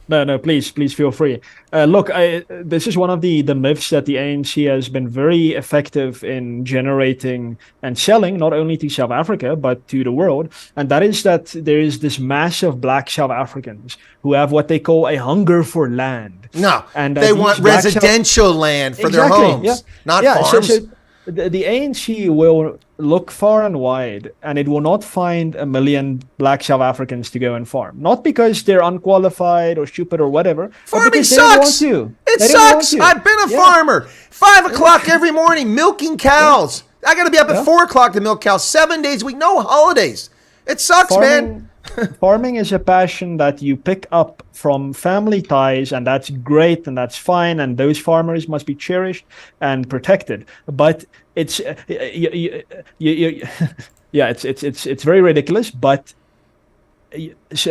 No, please feel free. Look, this is one of the myths that the ANC has been very effective in generating and selling, not only to South Africa, but to the world. And that is that there is this mass of Black South Africans who have what they call a hunger for land. No, and they want residential land for their homes, not farms. So the ANC will look far and wide, and it will not find 1 million Black South Africans to go and farm. Not because they're unqualified or stupid or whatever. Farming sucks. It sucks. I've been a farmer. 5 o'clock every morning milking cows. I got to be up at 4 o'clock to milk cows 7 days a week, no holidays. It sucks, man. Farming is a passion that you pick up from family ties, and that's great and that's fine, and those farmers must be cherished and protected. But it's it's very ridiculous. But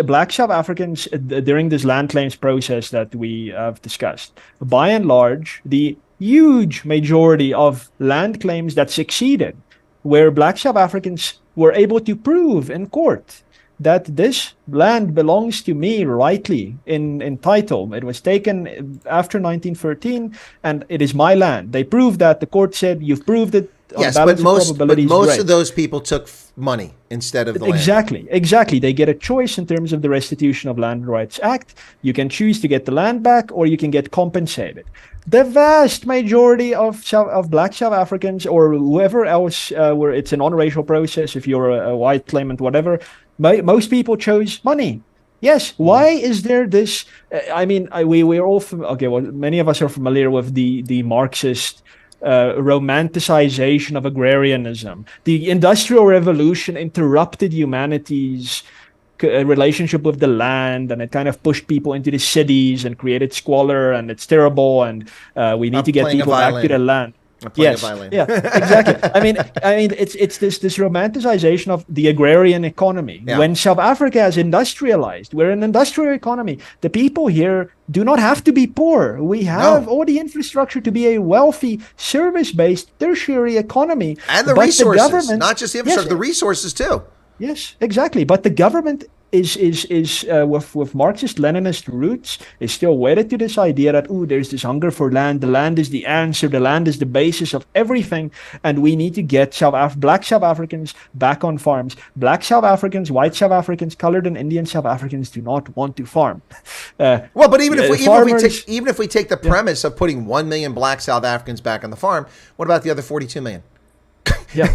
Black South Africans during this land claims process that we have discussed, by and large, the huge majority of land claims that succeeded, where Black South Africans were able to prove in court that this land belongs to me rightly in title. It was taken after 1913, and it is my land. They proved that. The court said, you've proved it. Yes, but most of those people took money instead of the land. Exactly. They get a choice in terms of the Restitution of Land Rights Act. You can choose to get the land back, or you can get compensated. The vast majority of Black South Africans, or whoever else, where it's an on-racial process, if you're a white claimant, whatever, most people chose money. Yes. Why is there this? I mean, we're all okay. Well, many of us are familiar with the Marxist romanticization of agrarianism. The Industrial Revolution interrupted humanity's relationship with the land, and it kind of pushed people into the cities and created squalor, and it's terrible, and we need to get people back to the land. Yes, yeah, exactly. I mean, it's this romanticization of the agrarian economy. Yeah. When South Africa is industrialized, we're an industrial economy. The people here do not have to be poor. We have all the infrastructure to be a wealthy, service-based tertiary economy. And the resources, not just the infrastructure, the resources too. Yes, exactly. But the government is with Marxist-Leninist roots, is still wedded to this idea that, there's this hunger for land. The land is the answer. The land is the basis of everything. And we need to get Black South Africans back on farms. Black South Africans, white South Africans, colored and Indian South Africans do not want to farm. But even if we take the premise of putting 1 million Black South Africans back on the farm, what about the other 42 million? Yeah.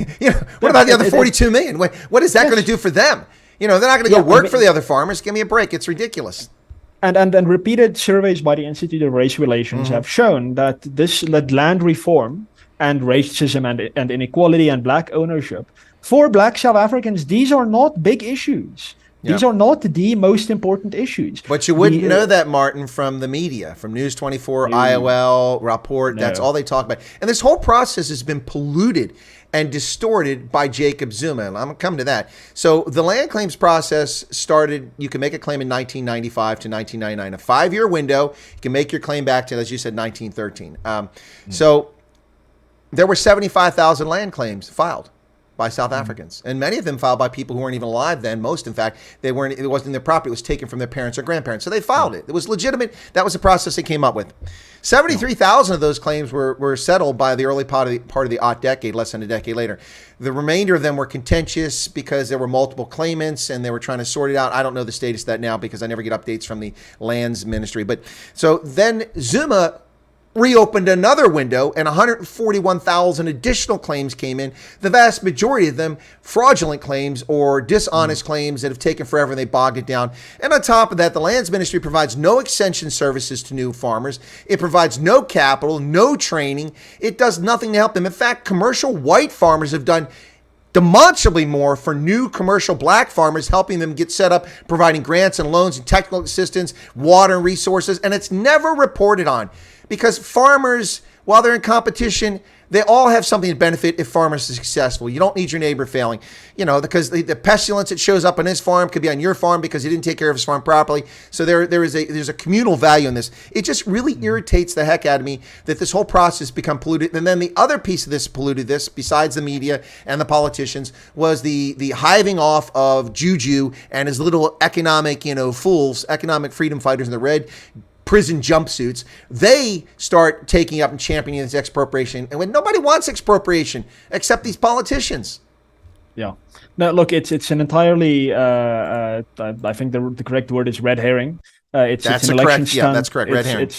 What about the other 42 million? What is that going to do for them? They're not going to go work for the other farmers. Give me a break. It's ridiculous. And repeated surveys by the Institute of Race Relations have shown that land reform and racism and inequality and black ownership, for Black South Africans, these are not big issues. These are not the most important issues. But you wouldn't know that, Martin, from the media, from News 24, IOL, Rapport. That's all they talk about. And this whole process has been polluted and distorted by Jacob Zuma. And I'm going to come to that. So the land claims process started, you can make a claim in 1995 to 1999, a 5-year window. You can make your claim back to, as you said, 1913. So there were 75,000 land claims filed by South Africans, and many of them filed by people who weren't even alive then. Most, in fact, it wasn't their property. It was taken from their parents or grandparents. So they filed it. It was legitimate. That was the process they came up with. 73,000 of those claims were settled by the early part of the aught decade, less than a decade later. The remainder of them were contentious because there were multiple claimants and they were trying to sort it out. I don't know the status of that now because I never get updates from the lands ministry. But so then Zuma reopened another window and 141,000 additional claims came in. The vast majority of them fraudulent claims or dishonest claims that have taken forever and they bogged it down. And on top of that, the lands ministry provides no extension services to new farmers. It provides no capital, no training. It does nothing to help them. In fact, commercial white farmers have done demonstrably more for new commercial black farmers, helping them get set up, providing grants and loans and technical assistance, water and resources, and it's never reported on. Because farmers, while they're in competition, they all have something to benefit if farmers are successful. You don't need your neighbor failing, because the pestilence that shows up on his farm could be on your farm because he didn't take care of his farm properly. So there's a communal value in this. It just really irritates the heck out of me that this whole process become polluted. And then the other piece of this polluted this, besides the media and the politicians, was the hiving off of Juju and his little economic, fools, economic freedom fighters in the red prison jumpsuits. They start taking up and championing this expropriation. And when nobody wants expropriation except these politicians. Yeah. No, look, it's an entirely, I think the correct word is red herring. It's an election stunt. Yeah, that's correct. Red herring.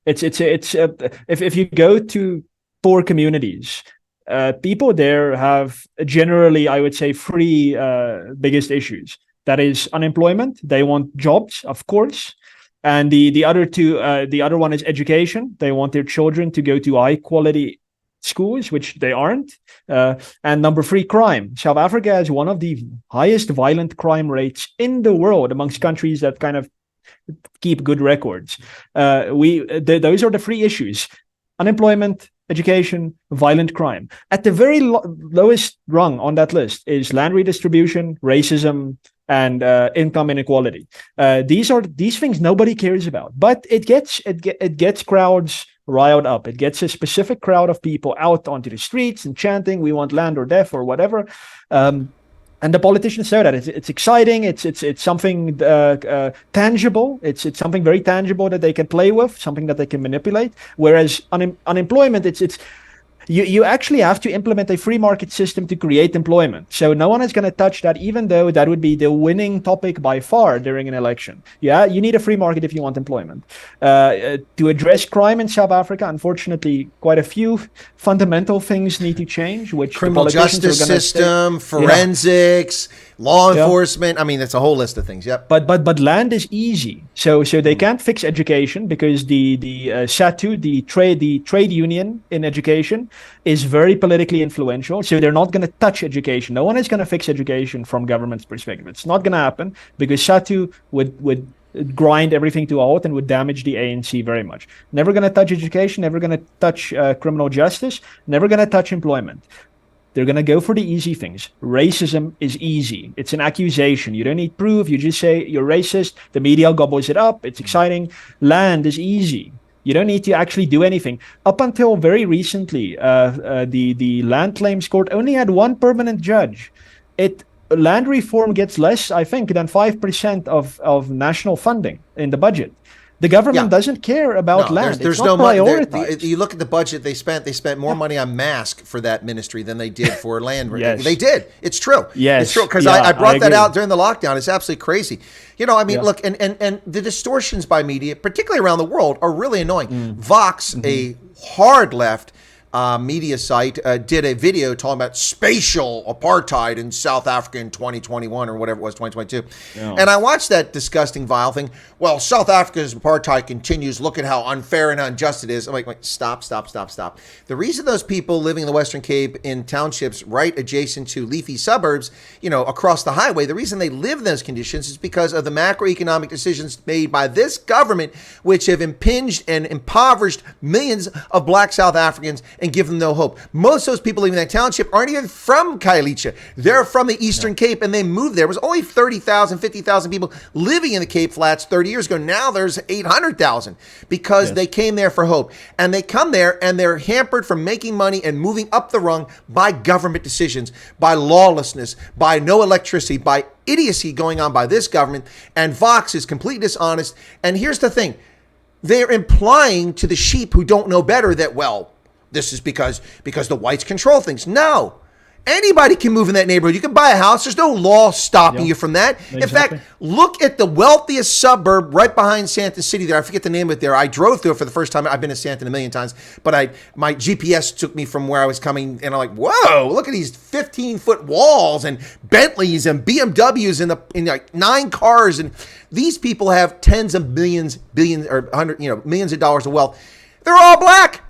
If you go to poor communities, people there have generally, I would say, three biggest issues. That is unemployment. They want jobs, of course. And the other one is education. They want their children to go to high quality schools, which they aren't. And number 3, crime. South Africa has one of the highest violent crime rates in the world amongst countries that kind of keep good records. Those are the 3 issues: unemployment, education, violent crime. At the very lowest rung on that list is land redistribution, racism, and income inequality. These things nobody cares about, but it gets crowds riled up. It gets a specific crowd of people out onto the streets and chanting, "We want land or death," or whatever. And the politicians say that it's exciting. It's something tangible. It's something very tangible that they can play with, something that they can manipulate. Whereas unemployment, You actually have to implement a free market system to create employment. So no one is going to touch that, even though that would be the winning topic by far during an election. Yeah, you need a free market if you want employment. To address crime in South Africa, unfortunately, quite a few fundamental things need to change, which criminal justice system, forensics, law enforcement. I mean, it's a whole list of things. Yep. But land is easy. So they can't fix education because the SATU, the trade union in education, is very politically influential. So they're not going to touch education. No one is going to fix education from government's perspective. It's not going to happen because SATU would grind everything to a halt and would damage the ANC very much. Never going to touch education, never going to touch criminal justice, never going to touch employment. They're going to go for the easy things. Racism is easy. It's an accusation. You don't need proof. You just say you're racist. The media gobbles it up. It's exciting. Land is easy. You don't need to actually do anything. Up until very recently, the land claims court only had one permanent judge. Land reform gets less, I think, than 5% of national funding in the budget. The government doesn't care about land. There's it's not no prioritized. You look at the budget they spent more money on mask for that ministry than they did for land. Yes. They did. It's true. Yes. It's true, because I brought that out during the lockdown. It's absolutely crazy. I mean, look, and the distortions by media, particularly around the world, are really annoying. Vox, a hard left media site, did a video talking about spatial apartheid in South Africa in 2021 or whatever it was, 2022. Yeah. And I watched that disgusting, vile thing. Well, South Africa's apartheid continues. Look at how unfair and unjust it is. I'm like, stop. The reason those people living in the Western Cape in townships right adjacent to leafy suburbs, across the highway, the reason they live in those conditions is because of the macroeconomic decisions made by this government, which have impinged and impoverished millions of black South Africans and give them no hope. Most of those people living in that township aren't even from Khayelitsha. They're from the Eastern Cape, and they moved there. It was only 30,000, 50,000 people living in the Cape Flats 30 years ago. Now there's 800,000 because they came there for hope. And they come there, and they're hampered from making money and moving up the rung by government decisions, by lawlessness, by no electricity, by idiocy going on by this government. And Vox is completely dishonest. And here's the thing. They're implying to the sheep who don't know better that, well, this is because the whites control things. No. Anybody can move in that neighborhood. You can buy a house. There's no law stopping you from that. Exactly. In fact, look at the wealthiest suburb right behind Sandton City there. I forget the name of it there. I drove through it for the first time. I've been to Sandton a million times, but my GPS took me from where I was coming, and I'm like, whoa, look at these 15-foot walls and Bentleys and BMWs in like 9 cars. And these people have tens of millions, billions, or millions of dollars of wealth. They're all black.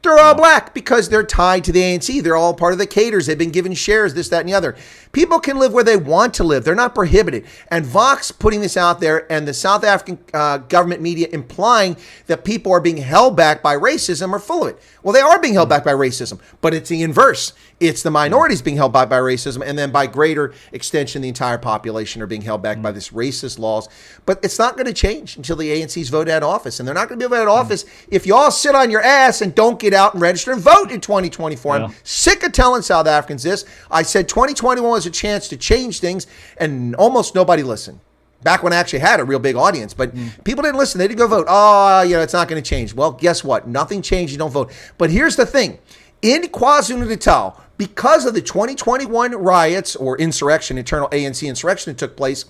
They're all black because they're tied to the ANC. They're all part of the cadres. They've been given shares, this, that, and the other. People can live where they want to live. They're not prohibited. And Vox putting this out there, and the South African government media implying that people are being held back by racism are full of it. Well, they are being held back by racism, but it's the inverse. It's the minorities being held back by racism, and then by greater extension, the entire population are being held back by this racist laws. But it's not going to change until the ANC's voted out of office. And they're not going to be voted out of office if you all sit on your ass and don't get out and register and vote in 2024. I'm sick of telling South Africans this. I said 2021 was a chance to change things, and almost nobody listened. Back when I actually had a real big audience, but people didn't listen. They didn't go vote. Oh, it's not going to change. Well, guess what? Nothing changed. You don't vote. But here's the thing. In KwaZulu-Natal, because of the 2021 riots or insurrection, internal ANC insurrection that took place,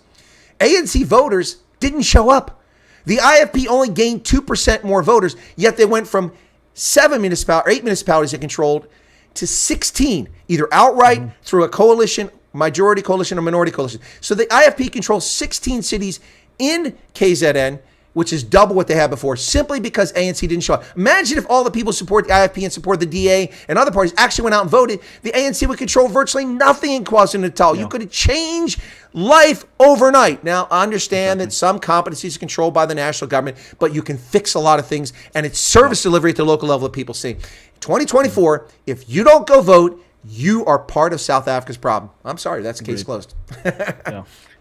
ANC voters didn't show up. The IFP only gained 2% more voters, yet they went from 8 municipalities it controlled to 16, either outright through a coalition, majority coalition or minority coalition. So the IFP controls 16 cities in KZN, which is double what they had before, simply because ANC didn't show up. Imagine if all the people who support the IFP and support the DA and other parties actually went out and voted. The ANC would control virtually nothing in KwaZulu-Natal. You could change life overnight. Now, I understand that some competencies are controlled by the national government, but you can fix a lot of things, and it's service delivery at the local level that people see. 2024, if you don't go vote, you are part of South Africa's problem. I'm sorry, that's case closed.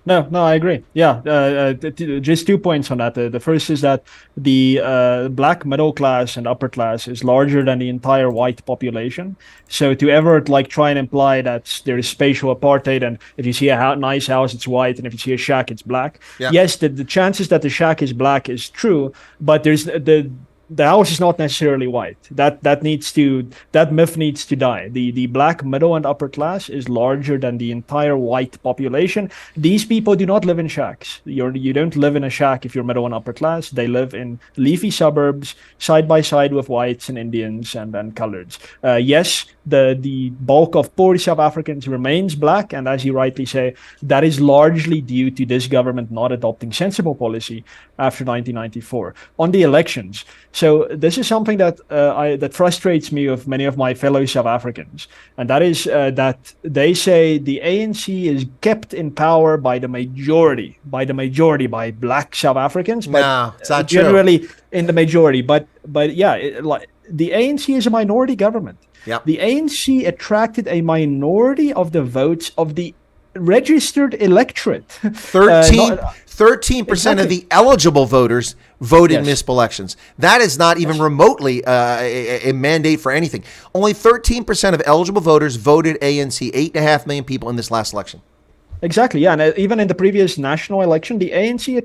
No, I agree. Yeah, just 2 points on that. The first is that the black middle class and upper class is larger than the entire white population. So to ever try and imply that there is spatial apartheid, and if you see a nice house, it's white, and if you see a shack, it's black. Yeah. Yes, the chances that the shack is black is true, but there's the house is not necessarily white. That myth needs to die. The black middle and upper class is larger than the entire white population. These people do not live in shacks. You don't live in a shack if you're middle and upper class. They live in leafy suburbs side by side with whites and Indians and coloreds. Yes, the bulk of poor South Africans remains black, and as you rightly say, that is largely due to this government not adopting sensible policy after 1994 on the elections. So this is something that that frustrates me with many of my fellow South Africans, and that is that they say the ANC is kept in power by the majority, by black South Africans. But no, it's not generally true. In the majority. But yeah, the ANC is a minority government. Yeah. The ANC attracted a minority of the votes of the registered electorate. 13% Exactly. of the eligible voters voted in Yes. municipal elections. That is not even remotely a mandate for anything. Only 13% of eligible voters voted ANC, 8.5 million people in this last election. Exactly, yeah. And even in the previous national election, the ANC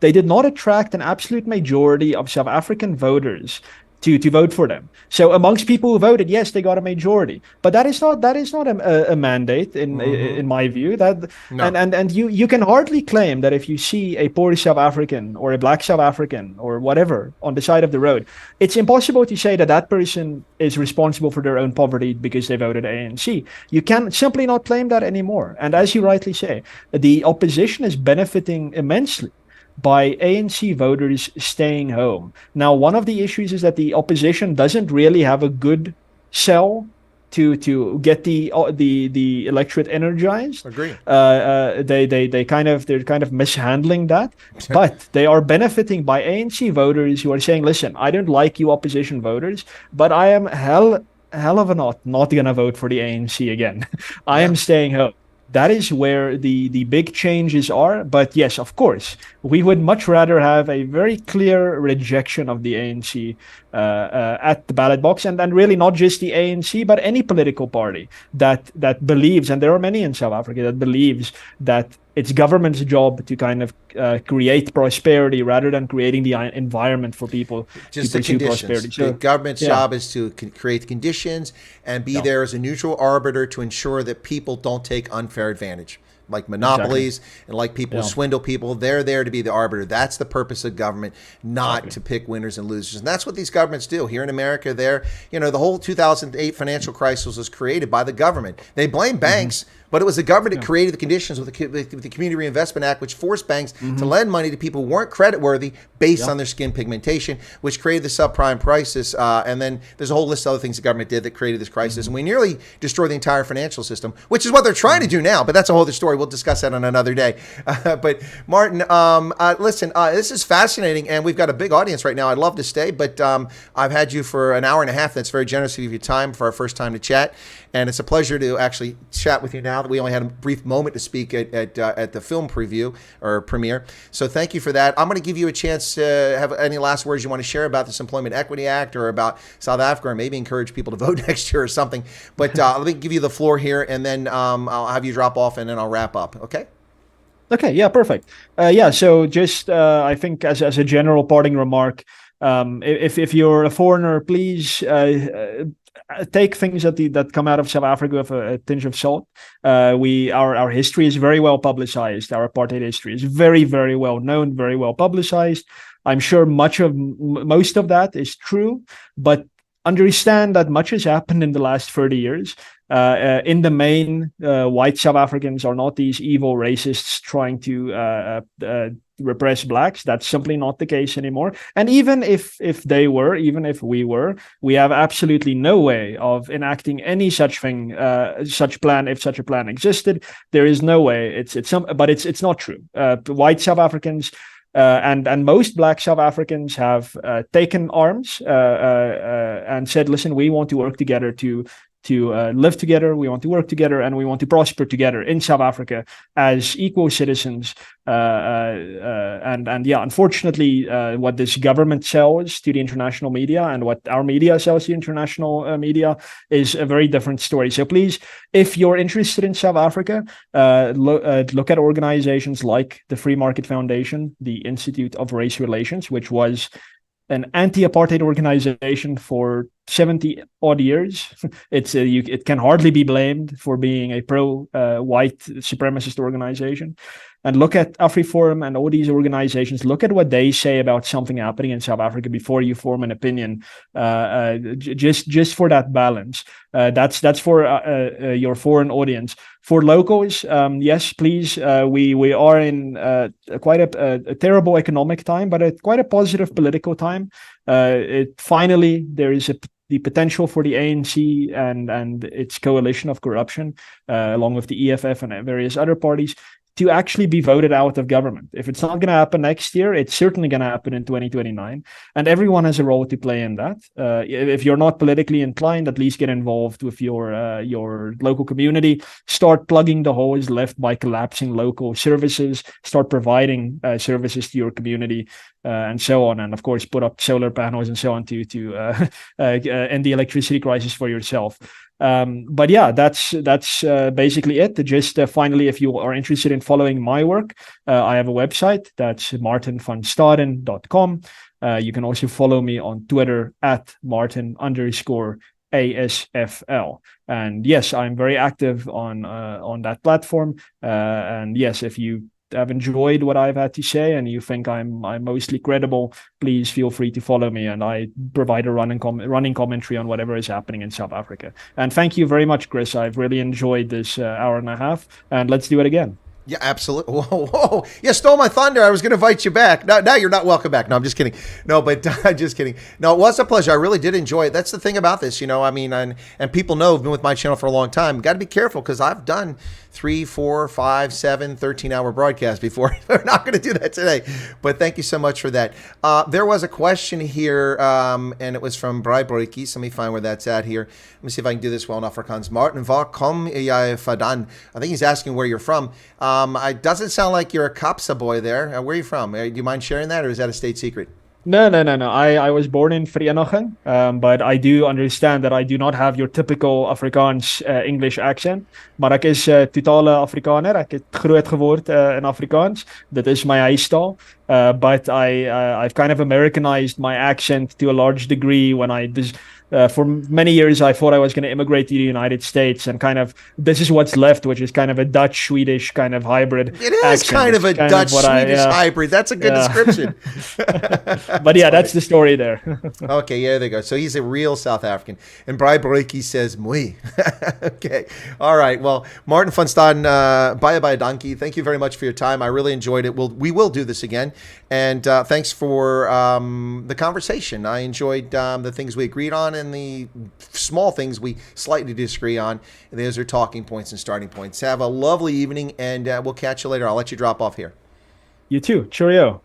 they did not attract an absolute majority of South African voters to vote for them. So amongst people who voted, yes, they got a majority, but that is not a mandate in my view. That No. and you can hardly claim that if you see a poor South African or a black South African or whatever on the side of the road, it's impossible to say that that person is responsible for their own poverty because they voted ANC. You can simply not claim that anymore. And as you rightly say, the opposition is benefiting immensely by ANC voters staying home. Now, one of the issues is that the opposition doesn't really have a good sell to get the electorate energized. Agree. They're kind of mishandling that, but they are benefiting by ANC voters who are saying, "Listen, I don't like you opposition voters, but I am hell of a not gonna vote for the ANC again. I am staying home." That is where the big changes are. But yes, of course, we would much rather have a very clear rejection of the ANC at the ballot box, and really not just the ANC, but any political party that believes, and there are many in South Africa that believes that it's government's job to kind of create prosperity rather than creating the environment for people Just to the pursue conditions. prosperity. So, The government's yeah. job is to create the conditions and be there as a neutral arbiter to ensure that people don't take unfair advantage. Like monopolies and like people who swindle people. They're there to be the arbiter. That's the purpose of government, not to pick winners and losers. And that's what these governments do. Here in America, the whole 2008 financial crisis was created by the government. They blame banks, but it was the government that created the conditions with the Community Reinvestment Act, which forced banks to lend money to people who weren't creditworthy based on their skin pigmentation, which created the subprime crisis. And then there's a whole list of other things the government did that created this crisis. And we nearly destroyed the entire financial system, which is what they're trying to do now. But that's a whole other story. We'll discuss that on another day. But Martin, listen, this is fascinating, and we've got a big audience right now. I'd love to stay, but I've had you for an hour and a half. That's very generous of your time for our first time to chat, and it's a pleasure to actually chat with you now that we only had a brief moment to speak at the film preview or premiere. So thank you for that. I'm going to give you a chance to have any last words you want to share about this Employment Equity Act or about South Africa, or maybe encourage people to vote next year or something. But let me give you the floor here, and then I'll have you drop off, and then I'll wrap up. Okay? Okay, yeah, perfect. So just I think as a general parting remark, if you're a foreigner, please take things that come out of South Africa with a tinge of salt. Our history is very well publicized. Our apartheid history is very, very well known, very well publicized. I'm sure most of that is true, but understand that much has happened in the last 30 years. In the main, white South Africans are not these evil racists trying to repress blacks. That's simply not the case anymore. And even if we were, we have absolutely no way of enacting any such thing, such plan. If such a plan existed, there is no way. But it's not true. White South Africans and most black South Africans have taken arms and said, "Listen, we want to work together to live together. We want to work together, and we want to prosper together in South Africa as equal citizens." Unfortunately, what this government sells to the international media and what our media sells to the international media is a very different story. So please, if you're interested in South Africa, look at organizations like the Free Market Foundation, the Institute of Race Relations, which was an anti-apartheid organization for 70 odd years. It can hardly be blamed for being a pro-white supremacist organization. And look at AfriForum and all these organizations. Look at what they say about something happening in South Africa before you form an opinion. Just for that balance. That's for your foreign audience. For locals, yes, please. We are in quite a terrible economic time, but quite a positive political time. Finally there is the potential for the ANC and its coalition of corruption, along with the EFF and various other parties, to actually be voted out of government. If it's not going to happen next year, it's certainly going to happen in 2029. And everyone has a role to play in that. If you're not politically inclined, at least get involved with your local community. Start plugging the holes left by collapsing local services. Start providing services to your community. And so on, and of course, put up solar panels and so on to end the electricity crisis for yourself. But yeah, that's basically it. Just finally, if you are interested in following my work, I have a website. That's martinvanstaden.com. You can also follow me on Twitter at Martin_ASFL. And yes, I'm very active on that platform. And yes, if you have enjoyed what I've had to say and you think I'm mostly credible, please feel free to follow me, and I provide a running commentary on whatever is happening in South Africa. And thank you very much, Chris. I've really enjoyed this hour and a half, and let's do it again. Yeah, absolutely. Whoa. You stole my thunder. I was going to invite you back. Now you're not welcome back. No, I'm just kidding. No, but just kidding. No, it was a pleasure. I really did enjoy it. That's the thing about this, I mean, and people know I've been with my channel for a long time. Got to be careful because I've done 3, 4, 5, 7, 13-hour broadcasts before. We're not going to do that today. But thank you so much for that. There was a question here, and it was from Breibroekies. Let me find where that's at here. Let me see if I can do this well in Afrikaans. Martin van Staden. I think he's asking where you're from. It doesn't sound like you're a Kapsa boy there. Where are you from? Do you mind sharing that, or is that a state secret? No. I was born in Vereniging, but I do understand that I do not have your typical Afrikaans English accent. Maar ek is totale Afrikaner. Ek het groot geword in Afrikaans. Dit is my huistaal. But I've kind of Americanized my accent to a large degree when for many years, I thought I was going to immigrate to the United States, and kind of this is what's left, which is kind of a Dutch-Swedish kind of hybrid. It is accent. Kind of a Dutch-Swedish hybrid. That's a good description. But yeah, that's the story there. Okay, yeah, there you go. So he's a real South African. And Breibroekies says, "Mooi." Okay. All right. Well, Martin van Staden, bye dankie. Thank you very much for your time. I really enjoyed it. We will do this again. And thanks for the conversation. I enjoyed the things we agreed on and the small things we slightly disagree on. Those are talking points and starting points. Have a lovely evening, and we'll catch you later. I'll let you drop off here. You too. Cheerio.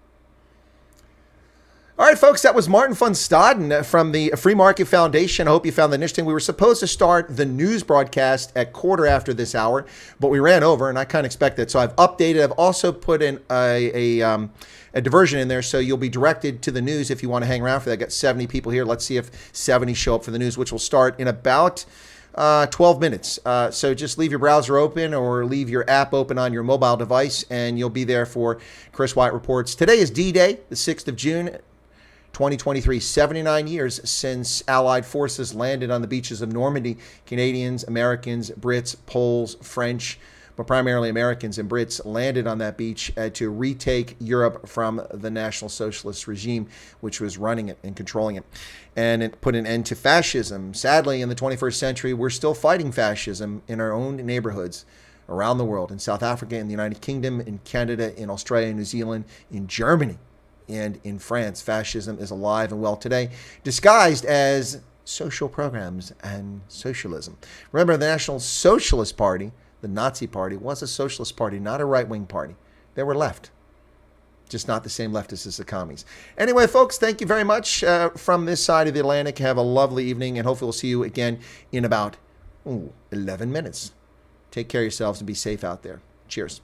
All right, folks, that was Martin van Staden from the Free Market Foundation. I hope you found that interesting. We were supposed to start the news broadcast at 1:15 this hour, but we ran over, and I kind of expected. So I've updated. I've also put in a diversion in there, so you'll be directed to the news if you want to hang around for that. I got 70 people here. Let's see if 70 show up for the news, which will start in about 12 minutes. So just leave your browser open or leave your app open on your mobile device, and you'll be there for Chris Wyatt Reports. Today is D-Day, the 6th of June. 2023, 79 years since Allied forces landed on the beaches of Normandy. Canadians, Americans, Brits, Poles, French, but primarily Americans and Brits landed on that beach to retake Europe from the National Socialist regime, which was running it and controlling it. And it put an end to fascism. Sadly, in the 21st century, we're still fighting fascism in our own neighborhoods around the world, in South Africa, in the United Kingdom, in Canada, in Australia, New Zealand, in Germany, and in France. Fascism is alive and well today, disguised as social programs and socialism. Remember, the National Socialist Party, the Nazi Party, was a socialist party, not a right-wing party. They were left, just not the same leftists as the commies. Anyway, folks, thank you very much from this side of the Atlantic. Have a lovely evening, and hopefully we'll see you again in about 11 minutes. Take care of yourselves and be safe out there. Cheers.